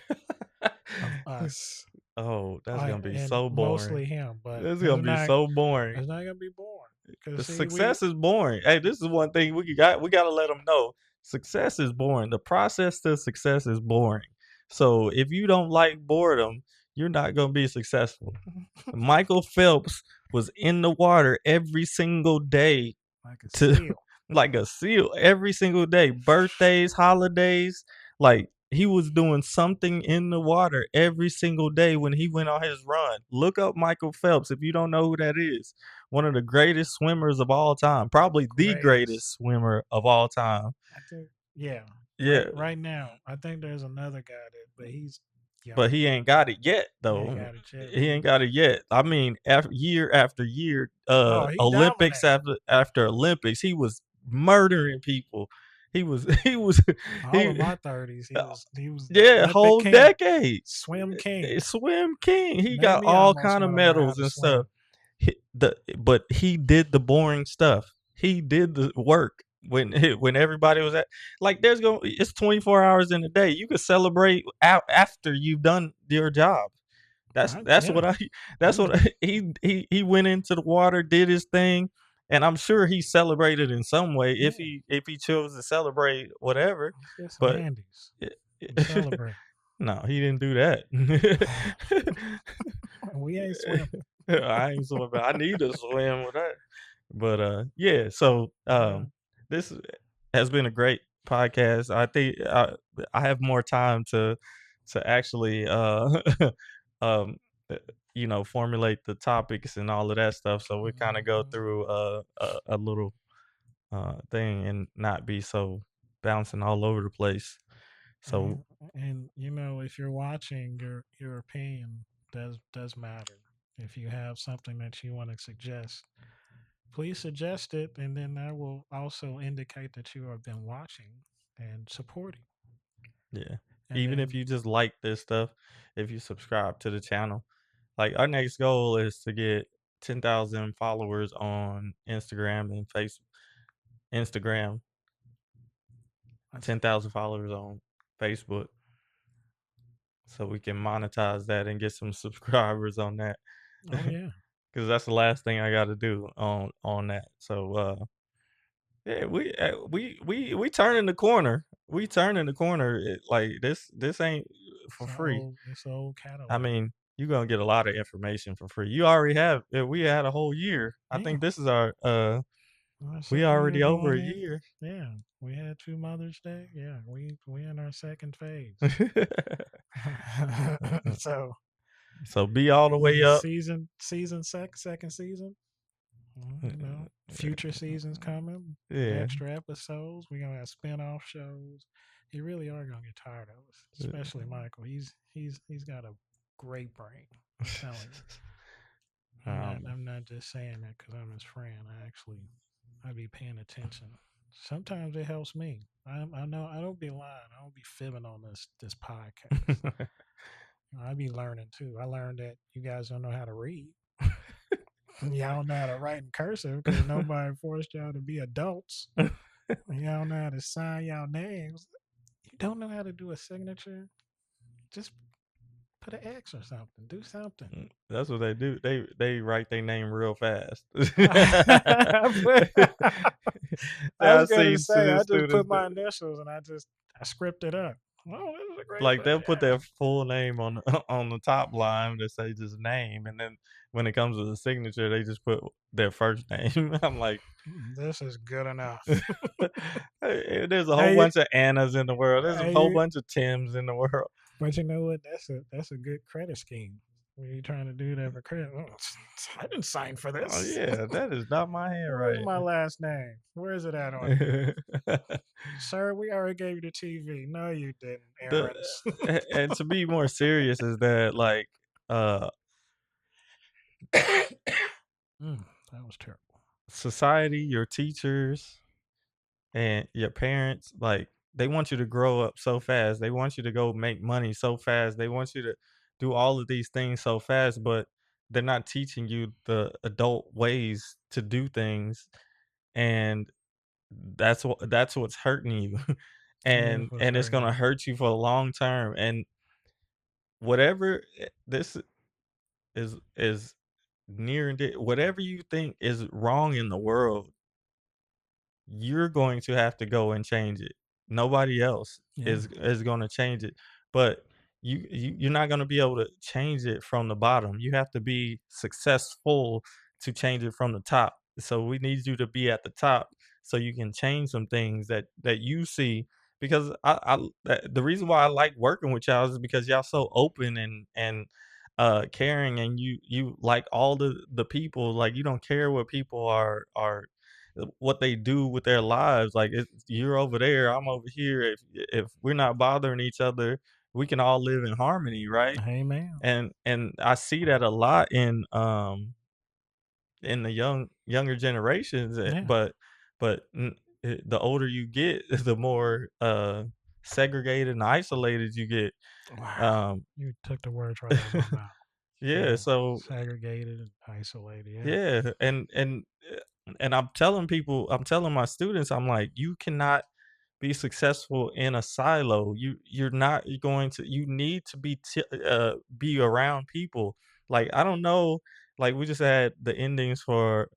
of us, oh, that's gonna be and so boring. mostly him. But It's gonna be so boring. it's not gonna be boring The because see, success is boring. Hey, this is one thing we gotta let them know. Success is boring. The process to success is boring. So if you don't like boredom, you're not gonna be successful. Michael Phelps was in the water every single day like a to seal. like a seal every single day. Birthdays, holidays, like he was doing something in the water every single day when he went on his run. Look up Michael Phelps if you don't know who that is. One of the greatest swimmers of all time, probably the Greatest. greatest swimmer of all time. I think. Yeah. Yeah, Right now, I think there's another guy but he's but younger. he ain't got it yet He ain't though. got it yet. He ain't got it yet. I mean, after year, Oh, he Olympics dominated. after Olympics, he was murdering people. He was All of he my 30s, he was the yeah, Olympic whole king, decade. swim king. Swim king. He Made got me all almost kind of want to learn how medals to and stuff. swim. But he did the boring stuff. He did the work when everybody was at like it's 24 hours in a day. You could celebrate after you've done your job. That's Yeah, what I I that's what do. he went into the water, did his thing, and I'm sure he celebrated in some way Yeah, if he chose to celebrate whatever. let's get some But handies it, and celebrate. no, he didn't do that. We ain't swimming. I ain't swimming. I need to swim with that. But yeah. So Yeah. this has been a great podcast. I think I have more time to actually um uh, formulate the topics and all of that stuff. So we kind of go Mhm. through a little thing and not be so bouncing all over the place. So And if you're watching, your opinion does matter. If you have something that you want to suggest, please suggest it, and then that will also indicate that you have been watching and supporting. yeah. And Even if then you just like this stuff, if you subscribe to the channel, like our next goal is to get 10,000 followers on Instagram and Facebook. Instagram, that's 10,000 followers on Facebook, so we can monetize that and get some subscribers on that. oh yeah. Because that's the last thing I got to do on that. So yeah, we turning the corner. We turning the corner. Like this ain't for free. It's an old I catalog. mean, you're gonna get a lot of information for free. You already have. We had a whole year. I Yeah. think this is our. Our We second year already over going a in. year. Yeah. We had 2 Mother's Day. Yeah. We in our second phase. So So be all the way up. second season. Future seasons coming, Yeah. extra episodes. We're gonna have spin-off shows. You really are gonna get tired of us, especially Michael. He's got a great brain. I'm telling you. Um, I'm not just saying that because I'm his friend. I be paying attention. Sometimes it helps me. I know I don't be lying. I don't be fibbing on this podcast. I be learning too. I learned that you guys don't know how to read. Y'all don't know how to write in cursive because nobody forced y'all to be adults. Y'all don't know how to sign y'all names. You don't know how to do a signature. Just put an X or something. Do something. That's what they do. They write their name real fast. I I was gonna seen say I just students put my initials and I script it up. Oh, this is a great like book. they'll put Yeah. their full name on on the top line to say just name, and then when it comes to the signature, they just put their first name. I'm like, This is good enough. there's a whole Hey, bunch of Annas in the world. There's a whole you, bunch of Tims in the world. but you know what? That's a good credit scheme. When you're trying to do that for credit, I didn't sign for Oh this. yeah, that is not my Where's my handwriting. last name? Where is it at on here? Sir, we already gave you the TV. No, you didn't, the Aaron's. and to be more serious is that like uh That was terrible. society, your teachers, and your parents, like they want you to grow up so fast. They want you to go make money so fast. They want you to do all of these things so fast, but they're not teaching you the adult ways to do things, and that's what's hurting you. That's what's And it's hurting going to me. hurt you for the long term. And whatever this is near and dear, whatever you think is wrong in the world, you're going to have to go and change it. Nobody else Yeah. is going to change it. But you're not going to be able to change it from the bottom. You have to be successful to change it from the top. So we need you to be at the top so you can change some things that you see. Because the reason why I like working with y'all is because y'all so open and caring, and you like all the people. Like you don't care what people are what they do with their lives. Like you're over there, I'm over here. If we're not bothering each other, we can all live in harmony, right? Amen. And I see that a lot in the younger generations. Yeah. But the older you get, the more segregated and isolated you get. Wow. Um, You took the words right out of my mouth. yeah, Yeah. so Segregated and isolated. Yeah. yeah, and I'm telling my students, I'm like, you cannot be successful in a silo. You're not going to. You need to be around people. Like I don't know. Like we just had the endings for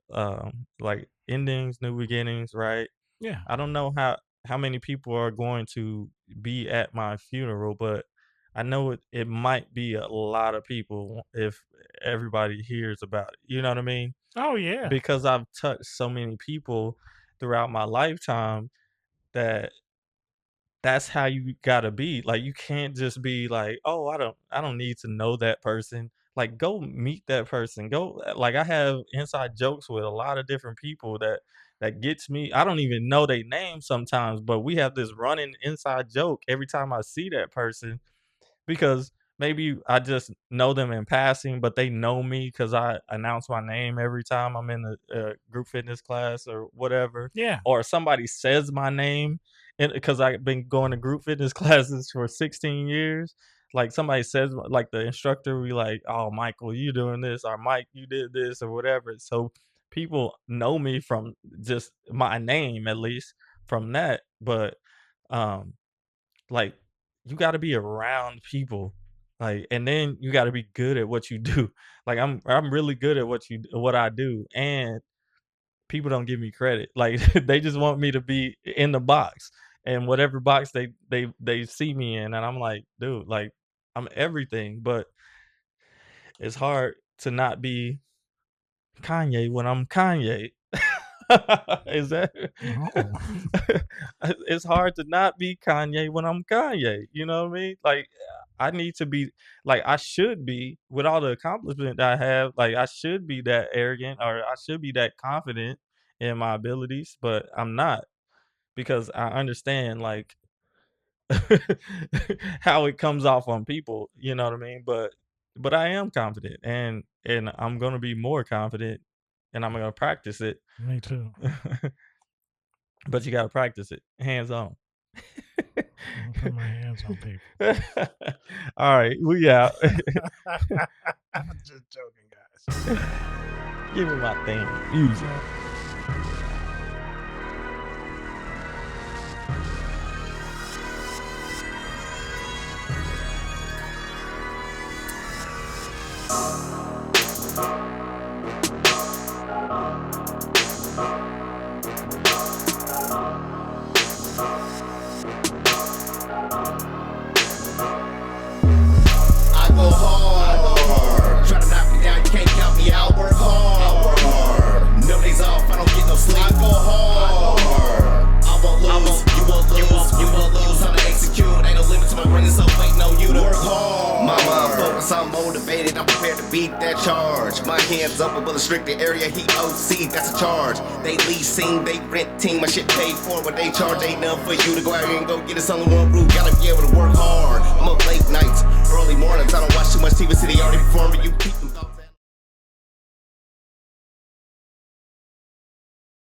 like endings, new beginnings, right? Yeah. I don't know how many people are going to be at my funeral, but I know it might be a lot of people if everybody hears about it. You know what I mean? Oh yeah. Because I've touched so many people throughout my lifetime that that's how you gotta be. Like you can't just be like, oh, I don't need to know that person. Like go meet that person. Go like I have inside jokes with a lot of different people that gets me. I don't even know their name sometimes, but we have this running inside joke every time I see that person because maybe I just know them in passing, but they know me because I announce my name every time I'm in the group fitness class or whatever, Yeah. or somebody says my name, and because I've been going to group fitness classes for 16 years. Like somebody says, like the instructor, we like, oh, Michael, you doing this, or Mike, you did this, or whatever. So people know me from just my name, at least from that. But um, like, you gotta be around people, like, and then you gotta be good at what you do. Like, I'm really good at what I do, and people don't give me credit. Like, they just want me to be in the box, and whatever box they see me in, and I'm like, "Dude, like, I'm everything," but it's hard to not be Kanye when I'm Kanye. Is that Oh. it's hard to not be Kanye when I'm Kanye, you know what I mean? Like, I need to be like, I should be with all the accomplishment that I have, like, I should be that arrogant or I should be that confident in my abilities, but I'm not because I understand, like, how it comes off on people, you know what I mean? But but I am confident, and I'm gonna be more confident, and I'm gonna practice it. Me too. But you gotta practice it, hands on. I'm gonna put my hands on people. All right, we out. I'm just joking, guys. Give me my theme music. I go hard. Try to knock me down, you can't count me out. Work hard. No days off, I don't get no sleep. I go hard. I won't lose, you won't lose, you won't lose. How to execute, ain't no limit to my greatness, so waiting on you to work hard. My mind focused, I'm motivated, I'm prepared to beat that charge. My hands up above the restricted area, he OC, that's a charge. They leasing, they rent team, my shit paid for. What they charge ain't nothing for you to go out here and go get it. Only one rule, gotta be able to work hard. I'm up late nights, early mornings, I don't watch too much TV, city already performing. You keep